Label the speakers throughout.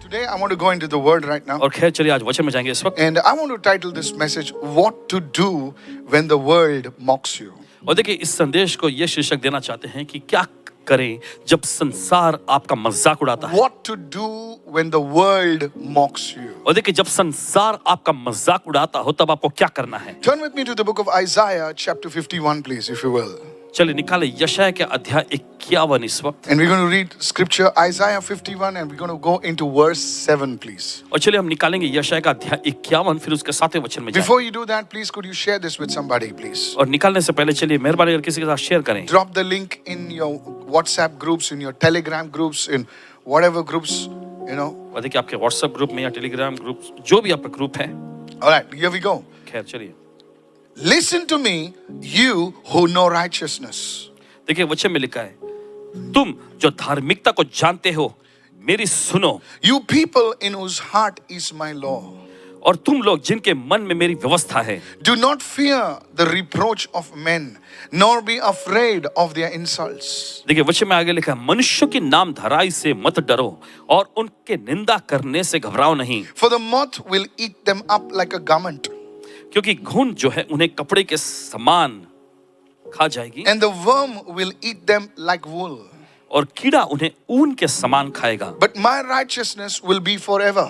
Speaker 1: Today I want to go into the word right now.
Speaker 2: और खैर चलिए आज वचन में जाएंगे इस वक्त।
Speaker 1: And I want to title this message, What to Do When the World Mocks You.
Speaker 2: और देखिए इस संदेश को ये शीर्षक देना चाहते हैं कि क्या करें जब संसार आपका मजाक उड़ाता है।
Speaker 1: What to do when the world mocks you.
Speaker 2: और देखिए जब संसार आपका मजाक उड़ाता हो तब आपको क्या करना है।
Speaker 1: Turn with me to the book of Isaiah chapter 51 please, if you will.
Speaker 2: चलिए निकाले यशायाह के अध्याय 51 इस वक्त।
Speaker 1: And we're going to read scripture Isaiah 51 and we're going to go into verse 7 please.
Speaker 2: और चलिए हम निकालेंगे यशायाह का अध्याय 51 फिर उसके 7वें वचन में जाएंगे।
Speaker 1: Before you do that, please could you share this with somebody please.
Speaker 2: और निकालने से पहले चलिए मेहरबानी करके किसी के साथ शेयर करें।
Speaker 1: Drop the link in your WhatsApp groups, in your Telegram groups, in whatever groups, you know.
Speaker 2: और देखिए आपके व्हाट्सएप ग्रुप में या टेलीग्राम ग्रुप जो भी आपका ग्रुप है।
Speaker 1: All right, here we go.
Speaker 2: खैर चलिए
Speaker 1: Listen to me, you who know righteousness.
Speaker 2: देखिए वचन में लिखा है तुम जो धार्मिकता को जानते हो मेरी सुनो।
Speaker 1: You people in whose heart is my law.
Speaker 2: और तुम लोग जिनके मन में मेरी व्यवस्था है।
Speaker 1: Do not fear the reproach of men, nor be afraid of their insults.
Speaker 2: देखिए वचन में आगे लिखा है मनुष्यों की नाम धराई से मत डरो और उनके निंदा करने से घबराओ नहीं।
Speaker 1: For the moth will eat them up like a garment,
Speaker 2: क्योंकि घुन जो है उन्हें कपड़े के समान खा जाएगी
Speaker 1: and the worm will eat them like wool.
Speaker 2: और कीड़ा उन्हें ऊन के समान खाएगा।
Speaker 1: But my righteousness will be forever,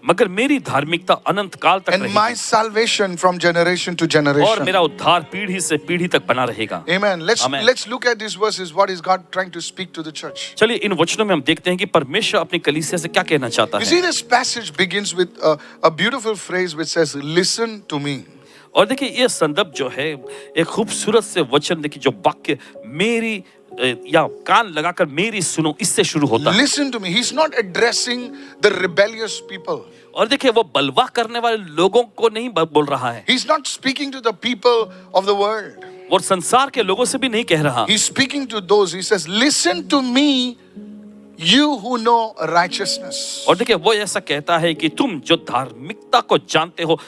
Speaker 2: मगर मेरी धार्मिकता अनंत काल तक
Speaker 1: and my
Speaker 2: रहेगी
Speaker 1: salvation from generation to
Speaker 2: और
Speaker 1: generation.
Speaker 2: मेरा उद्धार पीढ़ी से पीढ़ी तक बना रहेगा।
Speaker 1: Amen.
Speaker 2: Amen.
Speaker 1: Let's look at these verses. What is God trying to speak to the church?
Speaker 2: चलिए इन वचनों में हम देखते हैं कि परमेश्वर अपनी कलीसिया से क्या कहना चाहता
Speaker 1: You
Speaker 2: है।
Speaker 1: see, this passage begins with a beautiful phrase which says, "Listen to me."
Speaker 2: और देखिए ये संदर्भ जो है एक खूबसूरत से वचन देखिए जो वाक्य मेरी या कान लगाकर मेरी सुनो इससे शुरू होता है।
Speaker 1: Listen to me. He's not addressing the rebellious people.
Speaker 2: और देखिए वो बलवा करने वाले लोगों को नहीं बोल रहा है।
Speaker 1: He's not speaking to the people of the world.
Speaker 2: और संसार के लोगों से भी नहीं कह रहा।
Speaker 1: He's speaking to those. He says, "Listen to me, you who know righteousness."
Speaker 2: और देखिए वो ऐसा कहता है कि तुम जो धार्मिकता को जानते हो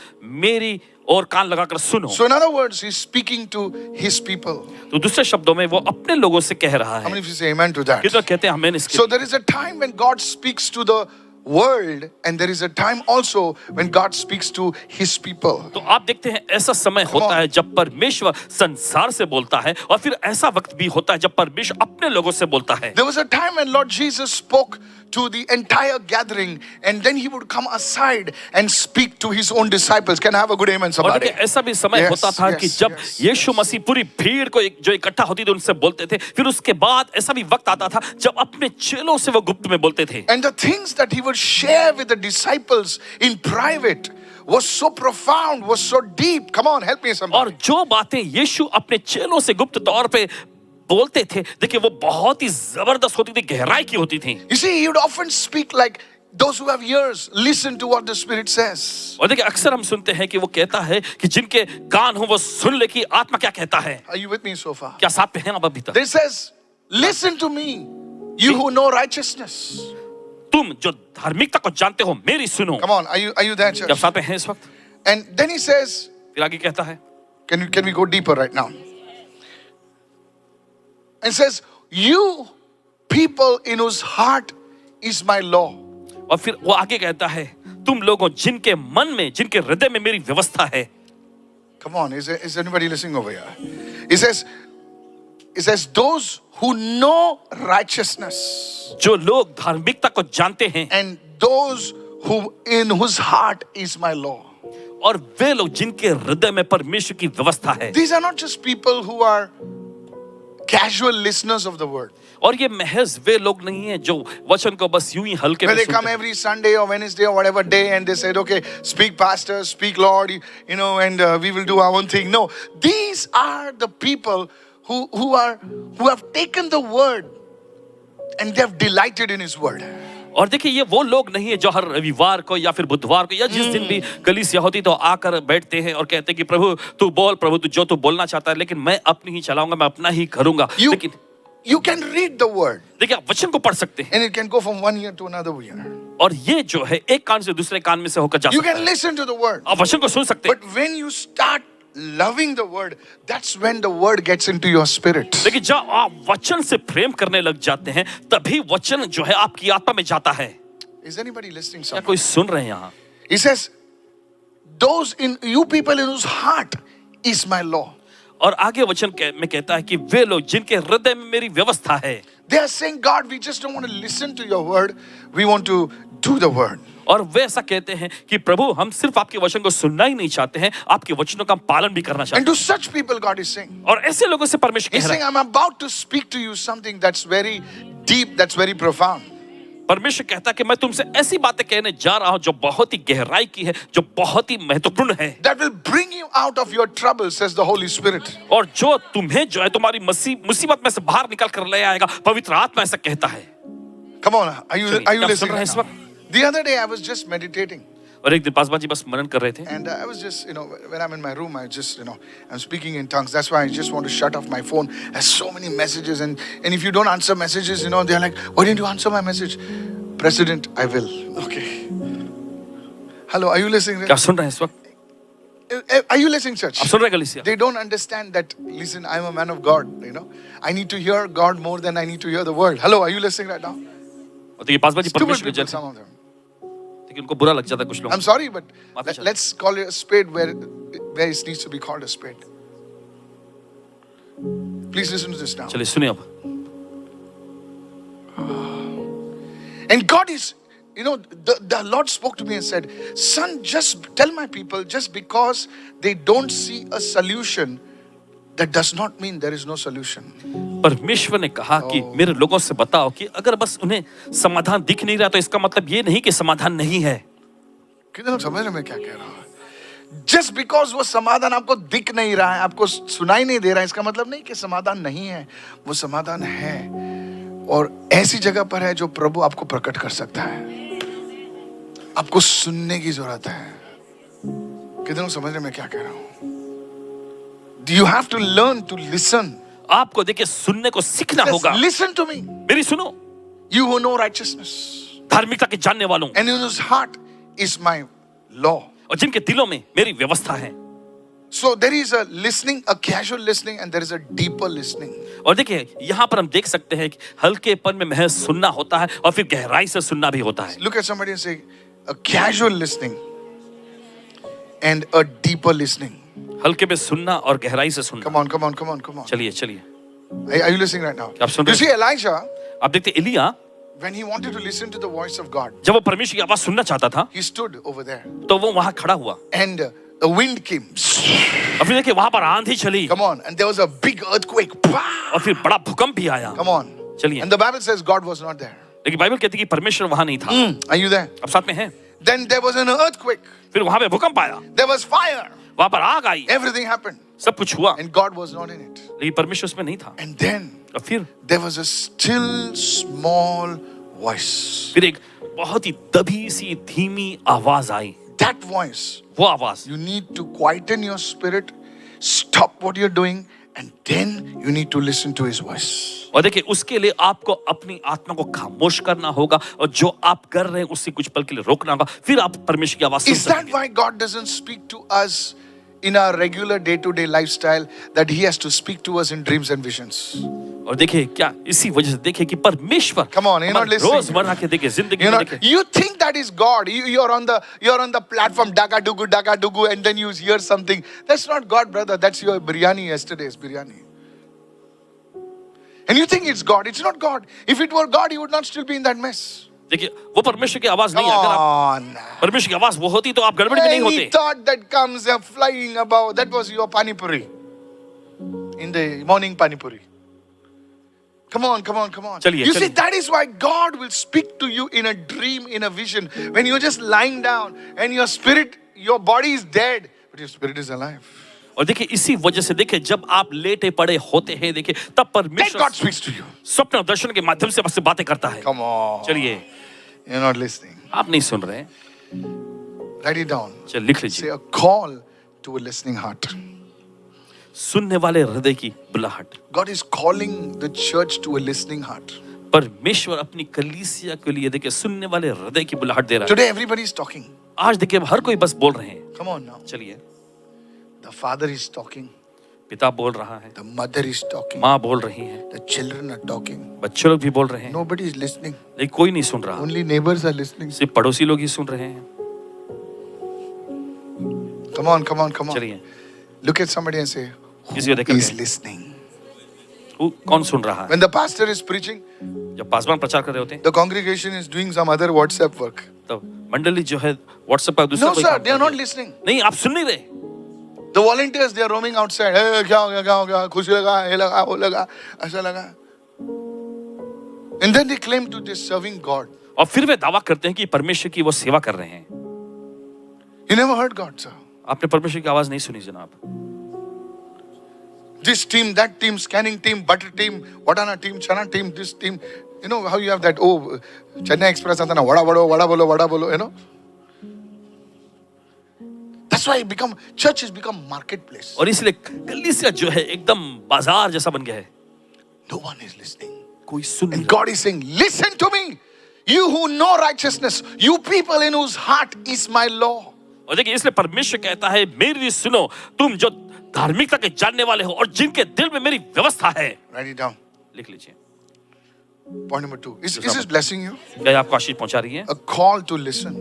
Speaker 2: मेरी और कान लगाकर सुनो।
Speaker 1: So in other words, he's speaking to his people.
Speaker 2: तो दूसरे शब्दों में वो अपने लोगों से कह रहा
Speaker 1: How many
Speaker 2: है।
Speaker 1: of you say amen to that?
Speaker 2: कितना कहते हैं हमें इसके।
Speaker 1: So there is a time when God speaks to the world, and there is a time also when God speaks to his people.
Speaker 2: तो आप देखते हैं ऐसा समय होता है जब परमेश्वर संसार से बोलता है और फिर ऐसा वक्त भी होता है जब परमेश्वर अपने लोगों से बोलता है।
Speaker 1: There was a time when Lord Jesus spoke to the entire gathering, and then he would come aside and speak to his own disciples. Can I have a good amen,
Speaker 2: और
Speaker 1: somebody?
Speaker 2: देखिए ऐसा भी समय
Speaker 1: Yes,
Speaker 2: होता था कि
Speaker 1: yes,
Speaker 2: जब
Speaker 1: yes.
Speaker 2: यीशु मसीह पूरी भीड़ को जो इकट्ठा होती थी उनसे बोलते थे। फिर उसके बाद ऐसा भी वक्त आता था जब अपने चेलों से वो गुप्त में बोलते थे।
Speaker 1: And the things that he would share with the disciples in private was so profound, was so deep. Come on, help me, somebody.
Speaker 2: और जो बातें यीशु अपने चेलों से गुप्त तौर पे बोलते थे देखिए वो बहुत ही जबरदस्त होती थी, गहराई की होती थी।
Speaker 1: You see, he would often speak like, "Those who have ears, listen to what the Spirit says."
Speaker 2: और देखिए अक्सर हम सुनते हैं कि वो कहता है कि जिनके कान हो वो सुन ले कि आत्मा क्या कहता है।
Speaker 1: Are you with me so far?
Speaker 2: क्या साथ पे हैं आप अभी तक?
Speaker 1: This says, "Listen to me, you who know righteousness."
Speaker 2: तुम जो धार्मिकता को जानते हो मेरी सुनो।
Speaker 1: Come on, are you there,
Speaker 2: क्या
Speaker 1: church?
Speaker 2: साथ पे हैं इस वक्त?
Speaker 1: And then he says,
Speaker 2: फिर आगे कहता है
Speaker 1: can we go deeper right now? And says, "You people in whose heart is my law."
Speaker 2: और फिर वो आगे कहता है तुम लोगों जिनके मन में जिनके हृदय में मेरी व्यवस्था है।
Speaker 1: Come on, is anybody listening over here? He says, "Those who know righteousness,
Speaker 2: जो लोग धार्मिकता को जानते हैं
Speaker 1: and those who in whose heart is my law."
Speaker 2: और वे लोग जिनके हृदय में परमेश्वर की व्यवस्था है।
Speaker 1: These are not just people who are casual listeners of the word.
Speaker 2: और ये महज वे लोग नहीं हैं जो वचन को बस यूं ही हल्के
Speaker 1: When
Speaker 2: में
Speaker 1: they come
Speaker 2: सुनते हैं।
Speaker 1: every Sunday or Wednesday or whatever day and they said, "Okay, speak pastor, speak Lord, you know, and we will do our own thing." No, these are the people who have taken the word and they have delighted in his word.
Speaker 2: और देखिए ये वो लोग नहीं है जो हर रविवार को या फिर बुधवार को या जिस दिन भी कलीसिया होती तो आकर बैठते हैं और कहते हैं कि प्रभु तू बोल, प्रभु तू जो तू बोलना चाहता है लेकिन मैं अपनी ही चलाऊंगा, मैं अपना ही करूंगा। लेकिन
Speaker 1: You can read the word
Speaker 2: देखिए आप वचन को पढ़ सकते हैं
Speaker 1: and it can go from one ear to another ear.
Speaker 2: और ये जो है एक कान से दूसरे कान में से होकर जा
Speaker 1: You
Speaker 2: सकता
Speaker 1: can
Speaker 2: है।
Speaker 1: listen to the word.
Speaker 2: आप वचन को सुन सकते हैं।
Speaker 1: But when you start loving the word, that's when the word gets into your spirit.
Speaker 2: लेकिन जब आप वचन से प्रेम करने लग जाते हैं तभी वचन जो है आपकी आत्मा में जाता है।
Speaker 1: Is anybody listening?
Speaker 2: क्या
Speaker 1: Somewhere?
Speaker 2: कोई सुन रहे हैं यहाँ?
Speaker 1: He says, those in you people in whose heart is my law.
Speaker 2: और आगे वचन में कहता है कि वे लोग जिनके हृदय में मेरी व्यवस्था है.
Speaker 1: They are saying, God, we just don't want to listen to your word. We want to do the word.
Speaker 2: और वे ऐसा कहते हैं कि प्रभु हम सिर्फ आपके वचन को सुनना ही नहीं चाहते हैं, आपके वचनों का पालन भी करना
Speaker 1: And
Speaker 2: चाहते
Speaker 1: to
Speaker 2: हैं.
Speaker 1: such people, God is saying,
Speaker 2: और ऐसे लोगों से परमेश्वर
Speaker 1: He's
Speaker 2: कह
Speaker 1: saying,
Speaker 2: रहा है,
Speaker 1: I'm about to speak to you something that's very deep, that's very profound.
Speaker 2: परमेश्वर कहता है कि मैं तुमसे ऐसी बातें कहने जा रहा हूं जो बहुत ही गहराई की है, जो बहुत ही महत्वपूर्ण है,
Speaker 1: That will bring you out of your trouble, says the Holy Spirit.
Speaker 2: और जो तुम्हें जो है तुम्हारी मुसीबत में से बाहर निकल कर ले आएगा. पवित्र आत्मा ऐसा कहता है.
Speaker 1: Come on, are you
Speaker 2: क्या आप सुन
Speaker 1: listening
Speaker 2: रहे हैं
Speaker 1: right
Speaker 2: इस
Speaker 1: now?
Speaker 2: वक्त?
Speaker 1: The other day I was just meditating.
Speaker 2: और एक दिन पासवान जी बस मनन कर रहे थे,
Speaker 1: And I was just, when I'm in my room, I'm speaking in tongues. That's why I just want to shut off my phone. There's so many messages. And if you don't answer messages, they're like, why didn't you answer my message? President, I will. Okay. Hello, are you listening?
Speaker 2: क्या सुन रहे हैं इस वक्त?
Speaker 1: Are you listening, church?
Speaker 2: आप सुन रहे हैं कलीसिया?
Speaker 1: They don't understand that, listen, I'm a man of God, I need to hear God more than I need to hear the word. Hello, are you listening right now?
Speaker 2: और तो ये Paswan ji
Speaker 1: Stupid
Speaker 2: परमेश्वर के
Speaker 1: people,
Speaker 2: जन
Speaker 1: some of them.
Speaker 2: हैं, उनको बुरा लग जाता है कुछ लोग.
Speaker 1: I'm sorry, but
Speaker 2: माफी चाहता हूं.
Speaker 1: let's call it a spade where it needs to be called a spade. Please listen to this now.
Speaker 2: चलिए सुनिए अब.
Speaker 1: And God is, the Lord spoke to me and said, son, just tell my people, just because they don't see a solution, that does not mean there is no solution.
Speaker 2: परमेश्वर ने कहा कि मेरे लोगों से बताओ कि अगर बस उन्हें समाधान दिख नहीं रहा तो इसका मतलब ये नहीं कि समाधान नहीं है.
Speaker 1: कितने लोग समझ रहे हैं मैं क्या कह रहा हूँ? Just because वो समाधान आपको दिख नहीं रहा है, आपको सुनाई नहीं दे रहा है, इसका मतलब नहीं कि समाधान नहीं है. वो समाधान है और ऐसी जगह पर है जो प्रभु आपको प्रकट कर सकता है. आपको सुनने की जरूरत है. कितने लोग समझ रहे हैं मैं क्या कह रहा हूँ? You have to learn to listen.
Speaker 2: आपको देखिए सुनने को सीखना होगा.
Speaker 1: Listen to me.
Speaker 2: मेरी सुनो.
Speaker 1: You who know righteousness.
Speaker 2: धार्मिकता के जानने वालों.
Speaker 1: And in whose heart is my law.
Speaker 2: और जिनके दिलों में मेरी व्यवस्था है.
Speaker 1: So there is a listening, a casual listening, and there is a deeper listening.
Speaker 2: और देखिए यहाँ पर हम देख सकते हैं कि हल्केपन में महज सुनना होता है और फिर गहराई से सुनना भी होता है.
Speaker 1: Look at somebody and say, a casual listening and a deeper listening.
Speaker 2: हल्के में सुनना और गहराई से सुनना.
Speaker 1: Come on.
Speaker 2: चलिए चलिए.
Speaker 1: Are you listening right now?
Speaker 2: आप सुन
Speaker 1: You
Speaker 2: रहे
Speaker 1: see,
Speaker 2: हैं?
Speaker 1: Elijah,
Speaker 2: आप देखते Elia
Speaker 1: when he wanted to listen to the voice of God,
Speaker 2: जब वो परमेश्वर की आवाज सुनना चाहता था
Speaker 1: he stood over there,
Speaker 2: तो वो वहां खड़ा हुआ
Speaker 1: and the wind came.
Speaker 2: और फिर देखिए वहां पर आंधी चली
Speaker 1: Come on, and there was a big earthquake.
Speaker 2: और फिर बड़ा भूकंप भी आया.
Speaker 1: Come on.
Speaker 2: चलिए.
Speaker 1: And the Bible says God was not there.
Speaker 2: लेकिन बाइबल कहती है कि परमेश्वर वहां नहीं था.
Speaker 1: Are you there?
Speaker 2: अब साथ में हैं.
Speaker 1: Then there was an earthquake.
Speaker 2: फिर वहां पे भूकंप आया,
Speaker 1: There was fire.
Speaker 2: वहां पर आग आई,
Speaker 1: Everything happened.
Speaker 2: सब कुछ हुआ,
Speaker 1: And God was not in it.
Speaker 2: लेकिन परमेश्वर उसमें नहीं था.
Speaker 1: And then
Speaker 2: और फिर
Speaker 1: there was a still small voice.
Speaker 2: फिर एक बहुत ही दबी सी धीमी आवाज आई.
Speaker 1: That voice,
Speaker 2: वो आवाज,
Speaker 1: you need to quieten your spirit, stop what you're doing, and then you need to listen to his voice.
Speaker 2: और देखिए उसके लिए आपको अपनी आत्मा को खामोश करना होगा और जो आप कर रहे हैं उससे कुछ पल के लिए रोकना होगा, फिर आप परमेश्वर की आवाज सुन
Speaker 1: Is that
Speaker 2: सकेंगे.
Speaker 1: why God doesn't speak to us in our regular day-to-day lifestyle, that he has to speak to us in dreams and visions?
Speaker 2: और देखिए क्या इसी वजह से देखिए कि परमेश्वर
Speaker 1: Come on, you're not listening.
Speaker 2: रोजमर्रा के देखिए जिंदगी में देखिए
Speaker 1: You think that is God. You're on the platform, daga dugu, and then you hear something. That's not God, brother. That's your biryani, yesterday's biryani. And you think it's God. It's not God. If it were God, he would not still be in that mess.
Speaker 2: देखिए वो परमेश्वर की आवाज
Speaker 1: Come
Speaker 2: नहीं है. अगर आप
Speaker 1: on.
Speaker 2: परमेश्वर की आवाज वो होती तो आप गड़बड़ी में नहीं
Speaker 1: Any
Speaker 2: होते.
Speaker 1: thought that comes flying above, that was your panipuri. In the morning panipuri. Come on.
Speaker 2: चलिए,
Speaker 1: You see,
Speaker 2: चलिए.
Speaker 1: that is why God will speak to you in a dream, in a vision. When you're just lying down and your spirit, your body is dead, but your spirit is alive.
Speaker 2: और देखिए इसी वजह से देखिए जब आप लेटे पड़े होते हैं देखिए तब
Speaker 1: Then
Speaker 2: परमेश्वर
Speaker 1: God speaks to you.
Speaker 2: स्वप्न और दर्शन के माध्यम से आपसे बातें करता है.
Speaker 1: Come on.
Speaker 2: चलिए
Speaker 1: You're not listening.
Speaker 2: आप नहीं सुन रहे हैं.
Speaker 1: Write it down.
Speaker 2: चलिए लिख
Speaker 1: Say
Speaker 2: लीजिए.
Speaker 1: a call to a listening heart.
Speaker 2: सुनने वाले हृदय की बुलाहट.
Speaker 1: God is calling the church to a listening heart.
Speaker 2: परमेश्वर अपनी कलीसिया के लिए देखिए सुनने वाले हृदय की बुलाहट दे रहा है.
Speaker 1: Today everybody is talking.
Speaker 2: आज देखिए हर कोई बस बोल रहे हैं.
Speaker 1: Come on now.
Speaker 2: चलिए
Speaker 1: The Father is talking.
Speaker 2: पिता बोल रहा है,
Speaker 1: the mother is talking,
Speaker 2: माँ बोल रही है,
Speaker 1: the children are talking.
Speaker 2: बच्चे लोग भी बोल रहे हैं,
Speaker 1: Nobody is listening.
Speaker 2: लेकिन कोई नहीं सुन रहा,
Speaker 1: Only neighbors are listening.
Speaker 2: सिर्फ पड़ोसी लोग ही सुन रहे हैं।
Speaker 1: Come on, come on, come on.
Speaker 2: चलिए
Speaker 1: Look at somebody and say,
Speaker 2: किसी को देख
Speaker 1: who is
Speaker 2: करके,
Speaker 1: listening?
Speaker 2: कौन सुन रहा है?
Speaker 1: When the pastor is preaching,
Speaker 2: जब पासवान प्रचार कर रहे होते हैं,
Speaker 1: the congregation is doing some other WhatsApp work.
Speaker 2: तब मंडली जो है व्हाट्सएप पर दूसरा
Speaker 1: No,
Speaker 2: कोई
Speaker 1: sir,
Speaker 2: काम
Speaker 1: they are
Speaker 2: कर
Speaker 1: not
Speaker 2: रही है।
Speaker 1: listening.
Speaker 2: नहीं, आप सुन नहीं रहे।
Speaker 1: The volunteers, they are roaming outside. Hey, क्या हो गया, क्या हो गया, खुशी लगा, ये लगा, वो लगा, ऐसा लगा. And then they claim to this serving God.
Speaker 2: और फिर वे दावा करते हैं कि परमेश्वर की वो सेवा कर रहे हैं।
Speaker 1: You never heard God, sir.
Speaker 2: आपने परमेश्वर की आवाज नहीं सुनी जनाब।
Speaker 1: This team, that team, scanning team, butter team, Vadana team, Chana team, this team. You know how you have that, oh, Chennai Express, आता ना, वड़ा बोलो, you know. That's why church has become marketplace.
Speaker 2: और इसलिए कलीसिया जो है एकदम बाजार जैसा बन गया है।
Speaker 1: No one is listening.
Speaker 2: कोई सुन नहीं
Speaker 1: And God is saying, listen to me, you who know righteousness, you people in whose heart is my law.
Speaker 2: और देखिए इसलिए परमेश्वर कहता है मेरी सुनो, तुम जो धार्मिकता के जानने वाले हो और जिनके दिल में मेरी व्यवस्था है।
Speaker 1: Write it down.
Speaker 2: लिख लीजिए।
Speaker 1: Point number 2. Is this blessing you?
Speaker 2: क्या ये आपको आशीष पहुंचा रही है?
Speaker 1: A call to listen.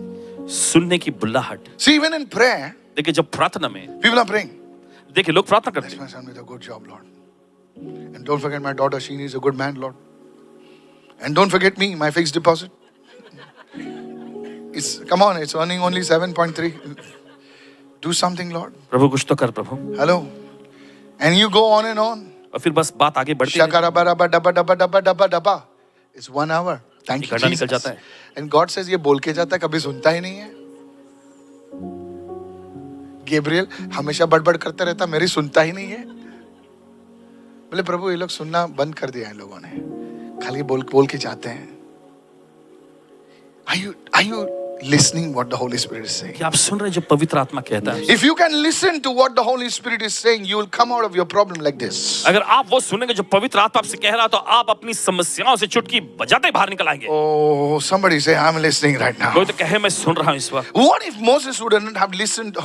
Speaker 2: सुनने की बुलाहट।
Speaker 1: See, even in prayer,
Speaker 2: देखिए जब प्रार्थना में
Speaker 1: people are praying.
Speaker 2: देखिए लोग प्रार्थना करते
Speaker 1: Bless
Speaker 2: हैं।
Speaker 1: my son with a good job, Lord. And don't forget my daughter, she needs a good man, Lord. And don't forget me, my fixed deposit. Come on, it's earning only 7.3. Do something, Lord.
Speaker 2: प्रभु कुछ तो कर प्रभु।
Speaker 1: Hello. And you go on and on.
Speaker 2: और फिर बस बात आगे बढ़ती है।
Speaker 1: Shakarabba, dabba, dabba. It's 1 hour. Thank you,
Speaker 2: घंटा निकल
Speaker 1: Jesus.
Speaker 2: जाता है।
Speaker 1: And God says, ये बोल के जाता है, कभी सुनता ही नहीं है. Gabriel हमेशा बड़बड़ करता रहता, मेरी सुनता ही नहीं है. बोले प्रभु ये लोग सुनना बंद कर दिया है लोगों ने, खाली बोल के जाते हैं. Are you listening what the Holy Spirit is saying?
Speaker 2: कि आप सुन रहे हैं जो पवित्र आत्मा कहता है।
Speaker 1: If you can listen to what the Holy Spirit is saying, you will come out of your problem like this.
Speaker 2: अगर आप वो सुनेंगे जो पवित्र आत्मा आपसे कह रहा है तो आप अपनी समस्याओं से चुटकी बजाते बाहर निकल आएंगे।
Speaker 1: Oh, somebody say, I'm listening right now.
Speaker 2: कोई तो कहे मैं सुन रहा हूँ इस वक्त।
Speaker 1: What if Moses wouldn't have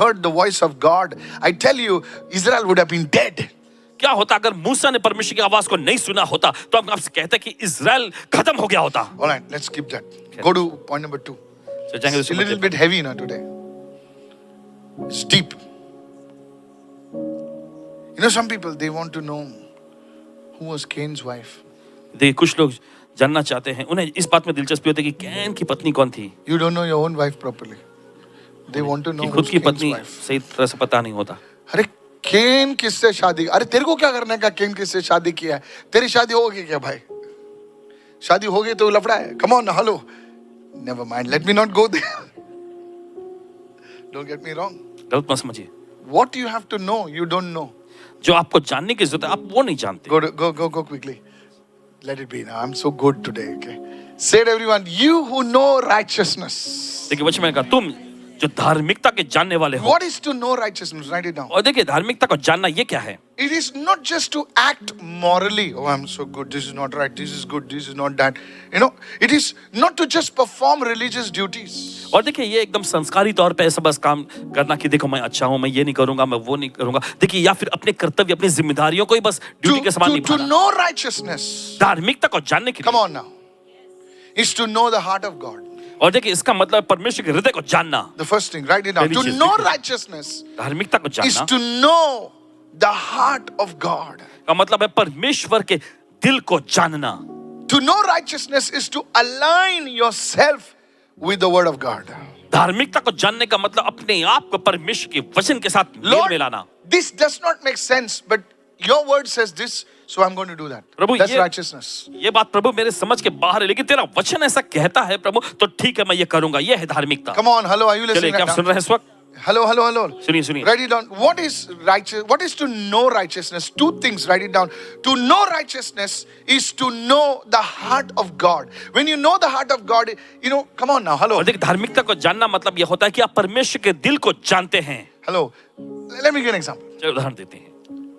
Speaker 1: heard the voice of God? I tell you, Israel would have been dead.
Speaker 2: क्या होता अगर मूसा ने परमेश्वर की आवाज को नहीं सुना होता तो हम आपसे कहते कि इजराइल खत्म हो गया होता।
Speaker 1: All right, let's skip that. Go to point number 2.
Speaker 2: तो जाएंगे
Speaker 1: It's a little bit heavy now today. It's deep. You know, some people, they want to know who was Cain's wife.
Speaker 2: देखिए कुछ लोग जानना चाहते हैं, उन्हें इस बात में दिलचस्पी होती है कि कैन की पत्नी कौन थी।
Speaker 1: You don't know your own wife properly. They want to know
Speaker 2: कि खुद
Speaker 1: who's
Speaker 2: की
Speaker 1: Cain's
Speaker 2: पत्नी
Speaker 1: wife.
Speaker 2: सही तरह से पता नहीं होता।
Speaker 1: अरे केन किससे शादी, अरे तेरे को क्या करने का, केन किससे शादी किया है, तेरी शादी होगी क्या भाई, शादी हो गई तो लफड़ा है. Come on, hello. Never mind, let me not go there. Don't get me wrong.
Speaker 2: गलत मत समझिए।
Speaker 1: What you have to know, you don't know.
Speaker 2: जो आपको जानने की जरूरत है आप वो नहीं जानते।
Speaker 1: Go quickly. Let it be now. I'm so good today. Okay. Say it, everyone. You who know righteousness.
Speaker 2: देखिए वचन में कहा तुम जो धार्मिकता के जानने वाले हो।
Speaker 1: What is to know righteousness? Write it down.
Speaker 2: और देखिए धार्मिकता को जानना ये क्या है?
Speaker 1: It is not just to act morally. Oh, I'm so good. This is not right. This is good. This is not that. You know, it is not to just perform religious duties.
Speaker 2: और देखिए ये एकदम संस्कारी तौर पे ऐसा बस काम करना कि देखो मैं अच्छा हूँ, मैं ये नहीं करूंगा, मैं वो नहीं करूंगा। देखिए या फिर अपने कर्तव्य, अपनी जिम्मेदारियों को ही बस ड्यूटी के समान
Speaker 1: To
Speaker 2: निभाना।
Speaker 1: know righteousness.
Speaker 2: धार्मिकता को जानने के
Speaker 1: Come
Speaker 2: लिए।
Speaker 1: on now. Is to know the heart of God.
Speaker 2: और देखिए इसका मतलब परमेश्वर के हृदय को जानना।
Speaker 1: The first thing, write it down. To know righteousness
Speaker 2: धार्मिकता को
Speaker 1: is
Speaker 2: जानना
Speaker 1: to know the heart of God.
Speaker 2: का मतलब है परमेश्वर के दिल को जानना।
Speaker 1: To know righteousness is to align yourself with the word of God.
Speaker 2: धार्मिकता को जानने का मतलब अपने आप को परमेश्वर के वचन के साथ मेल
Speaker 1: Lord,
Speaker 2: मिलाना।
Speaker 1: this does not make sense, but your word says this, so I'm going to do that.
Speaker 2: Prabhu
Speaker 1: That's
Speaker 2: ये
Speaker 1: righteousness.
Speaker 2: ये बात प्रभु मेरे समझ के बाहर है, लेकिन तेरा वचन ऐसा कहता है प्रभु तो ठीक है मैं ये करूंगा। ये है धार्मिकता।
Speaker 1: Come on, hello, are you
Speaker 2: चलिए
Speaker 1: listening
Speaker 2: क्या
Speaker 1: right
Speaker 2: आप सुन
Speaker 1: now?
Speaker 2: रहे हैं इस वक्त?
Speaker 1: Hello.
Speaker 2: सुनिए सुनिए।
Speaker 1: Write it down. What is righteous? What is to know righteousness? Two things, write it down. To know righteousness is to know the heart of God. When you know the heart of God, you know, come on now, hello.
Speaker 2: और देखिए धार्मिकता को जानना मतलब ये होता है कि आप परमेश्वर के दिल को जानते हैं।
Speaker 1: Hello. Let me give an example.
Speaker 2: चलो उदाहरण देते हैं।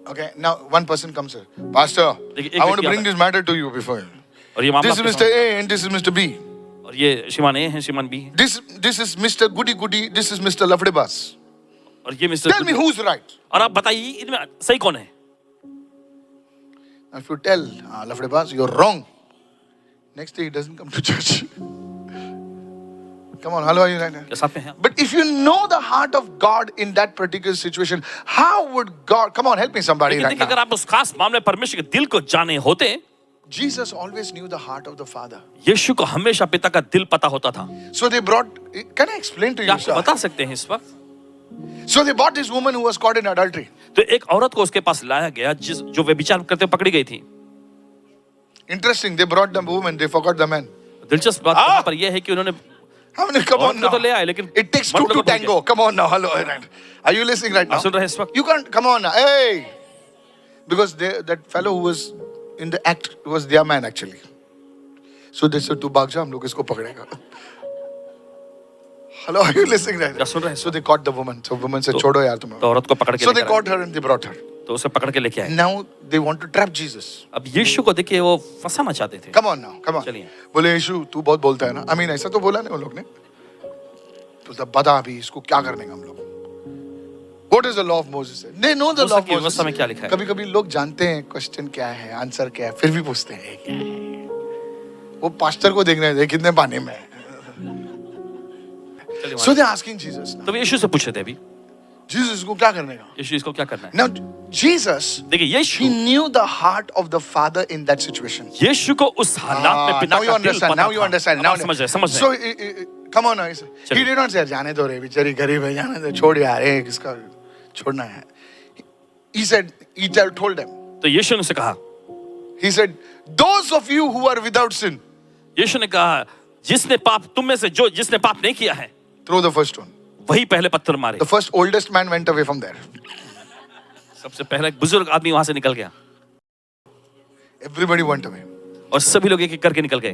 Speaker 1: Okay, now one person comes here. Pastor, I want to bring this matter to you before you.
Speaker 2: और ये मामला
Speaker 1: This is Mr. A and this is Mr. B.
Speaker 2: और ये श्रीमान ए हैं, श्रीमान बी हैं।
Speaker 1: This is Mr. Goody Goody. This is Mr. Lafdebas.
Speaker 2: और ये mister
Speaker 1: Tell me who's right.
Speaker 2: और आप बताइए इनमें सही कौन है?
Speaker 1: If you tell, Lafdebaz, you're wrong. Next day he doesn't come to church. Come on, hello, are you right?
Speaker 2: क्या साथ में हैं?
Speaker 1: But if you know the heart of God in that particular situation, how would God, come on, help me somebody
Speaker 2: लेकिन
Speaker 1: right
Speaker 2: देखिए, अगर
Speaker 1: now.
Speaker 2: आप उस खास मामले परमेश्वर के दिल को जाने होते,
Speaker 1: Jesus always knew the heart of the Father.
Speaker 2: यीशु को हमेशा पिता का दिल पता होता था.
Speaker 1: So they brought, can I explain to
Speaker 2: क्या
Speaker 1: you,
Speaker 2: आपको
Speaker 1: sir?
Speaker 2: बता सकते हैं इस वक्त?
Speaker 1: So they brought this woman who was caught in adultery.
Speaker 2: तो एक औरत को उसके पास लाया गया जो वे विचार करते हुए पकड़ी गई थी.
Speaker 1: Interesting, they brought the woman, they forgot the man.
Speaker 2: दिलचस्प बात यहाँ पर यह है कि उन्होंने
Speaker 1: How many, come on
Speaker 2: औरत को तो
Speaker 1: now.
Speaker 2: ले आए, लेकिन
Speaker 1: It takes
Speaker 2: मर्द
Speaker 1: two
Speaker 2: को
Speaker 1: to
Speaker 2: भूल गए.
Speaker 1: tango. Come on now, hello. Right. Are you listening right now?
Speaker 2: आप सुन रहे हैं इस वक्त?
Speaker 1: You can't, come on now, hey. Because that fellow who was in the act was their man actually. So they said, "Tu bhag ja, hum log isko pakdega." Hello, are you listening right?
Speaker 2: क्या सुन रहे हैं?
Speaker 1: So they caught the woman. So woman said,
Speaker 2: तो-
Speaker 1: "Chodo yaar tum."
Speaker 2: तो औरत को पकड़ के
Speaker 1: So they
Speaker 2: लेकर आए.
Speaker 1: caught her and they brought her.
Speaker 2: तो उसे पकड़ के लेके आए.
Speaker 1: Now they want to trap Jesus.
Speaker 2: अब यीशु को देखिए वो फंसाना चाहते थे.
Speaker 1: Come on now, come on.
Speaker 2: चलिए.
Speaker 1: बोले यीशु तू बहुत बोलता है ना. I mean ऐसा तो बोला नहीं उन लोग ने. तो तब बता अभी इसको क्या करने का हम लोग. What is the law of Moses? They know the law of
Speaker 2: मूसा की
Speaker 1: Moses.
Speaker 2: व्यवस्था में क्या लिखा है?
Speaker 1: कभी-कभी लोग जानते हैं क्वेश्चन क्या है, आंसर क्या है, फिर भी पूछते हैं क्या है. वो पास्टर को देखने दे कितने पानी में है.
Speaker 2: चलिए
Speaker 1: So
Speaker 2: वहाँ.
Speaker 1: they're asking Jesus now.
Speaker 2: तो वे यीशु से पूछ रहे थे अभी,
Speaker 1: Jesus इसको क्या करने का?
Speaker 2: यीशु इसको क्या करना है?
Speaker 1: Now Jesus,
Speaker 2: देखिए
Speaker 1: he
Speaker 2: Yeshu
Speaker 1: knew the heart of the Father in that situation.
Speaker 2: यीशु को उस हालात में पिता
Speaker 1: Now you
Speaker 2: का दिल
Speaker 1: understand.
Speaker 2: पता
Speaker 1: Now you
Speaker 2: था.
Speaker 1: understand.
Speaker 2: अब
Speaker 1: Now
Speaker 2: आप समझ रहे हैं, समझ रहे
Speaker 1: So
Speaker 2: हैं.
Speaker 1: come on now. He
Speaker 2: चलिए.
Speaker 1: did not say जाने दो रे बेचारी गरीब है जाने दो छोड़ यार एक इसका छोड़ना है. He said he told them.
Speaker 2: तो यीशु ने उसे कहा,
Speaker 1: He said those of you who are without sin
Speaker 2: यीशु ने कहा, जिसने पाप तुम में से जो जिसने पाप नहीं किया है
Speaker 1: throw the first one.
Speaker 2: वही पहले पत्थर मारे.
Speaker 1: The first oldest man went away from there.
Speaker 2: सबसे पहले एक बुजुर्ग आदमी वहां से निकल गया
Speaker 1: Everybody went away.
Speaker 2: और सभी लोग एक एक करके निकल गए.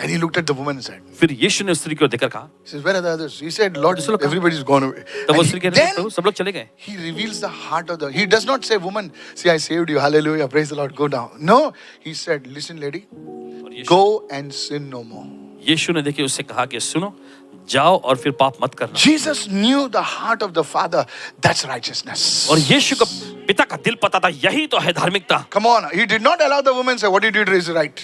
Speaker 1: Then he looked at the woman and said,
Speaker 2: फिर यीशु ने उस स्त्री को देखकर कहा,
Speaker 1: he says, where are the others? He said, Lord,
Speaker 2: दूसरे लोग कहाँ?
Speaker 1: everybody's gone away.
Speaker 2: तब वो
Speaker 1: And
Speaker 2: स्त्री कह रही,
Speaker 1: then
Speaker 2: प्रभु सब लोग चले गए.
Speaker 1: he reveals the heart of the, he does not say, woman, see, I saved you, hallelujah, praise the Lord, go down. No, he said, listen, lady,
Speaker 2: और यीशु
Speaker 1: go and sin no more.
Speaker 2: यीशु ने देखिए उससे कहा कि सुनो, जाओ और फिर पाप मत करना.
Speaker 1: Jesus knew the heart of the Father. That's righteousness.
Speaker 2: और यीशु को पिता का दिल पता था, यही तो है धार्मिकता.
Speaker 1: Come on, he did not allow the woman to say, what you did is right.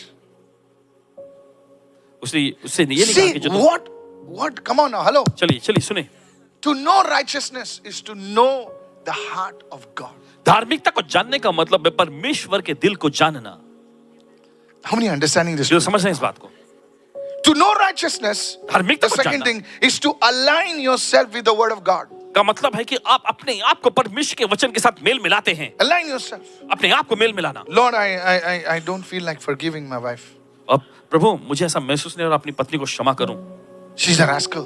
Speaker 2: उसने ये नहीं कहा
Speaker 1: See,
Speaker 2: कि जो तुम
Speaker 1: what, come on now, hello.
Speaker 2: चलिए चलिए सुने.
Speaker 1: To know righteousness is to know the heart of God.
Speaker 2: धार्मिकता को जानने का मतलब है परमेश्वर के दिल को जानना.
Speaker 1: How many are understanding this?
Speaker 2: जो समझ रहे हैं इस बात को.
Speaker 1: To know righteousness,
Speaker 2: धार्मिकता
Speaker 1: the
Speaker 2: को
Speaker 1: second
Speaker 2: जानना
Speaker 1: thing is to align yourself with the word of God.
Speaker 2: का मतलब है कि आप अपने आप को परमेश्वर के वचन के साथ मेल मिलाते हैं.
Speaker 1: Align yourself.
Speaker 2: अपने आप को मेल मिलाना.
Speaker 1: Lord, I don't feel like forgiving my wife.
Speaker 2: अब प्रभु मुझे ऐसा महसूस नहीं हो रहा अपनी पत्नी को क्षमा करूं.
Speaker 1: She's a rascal.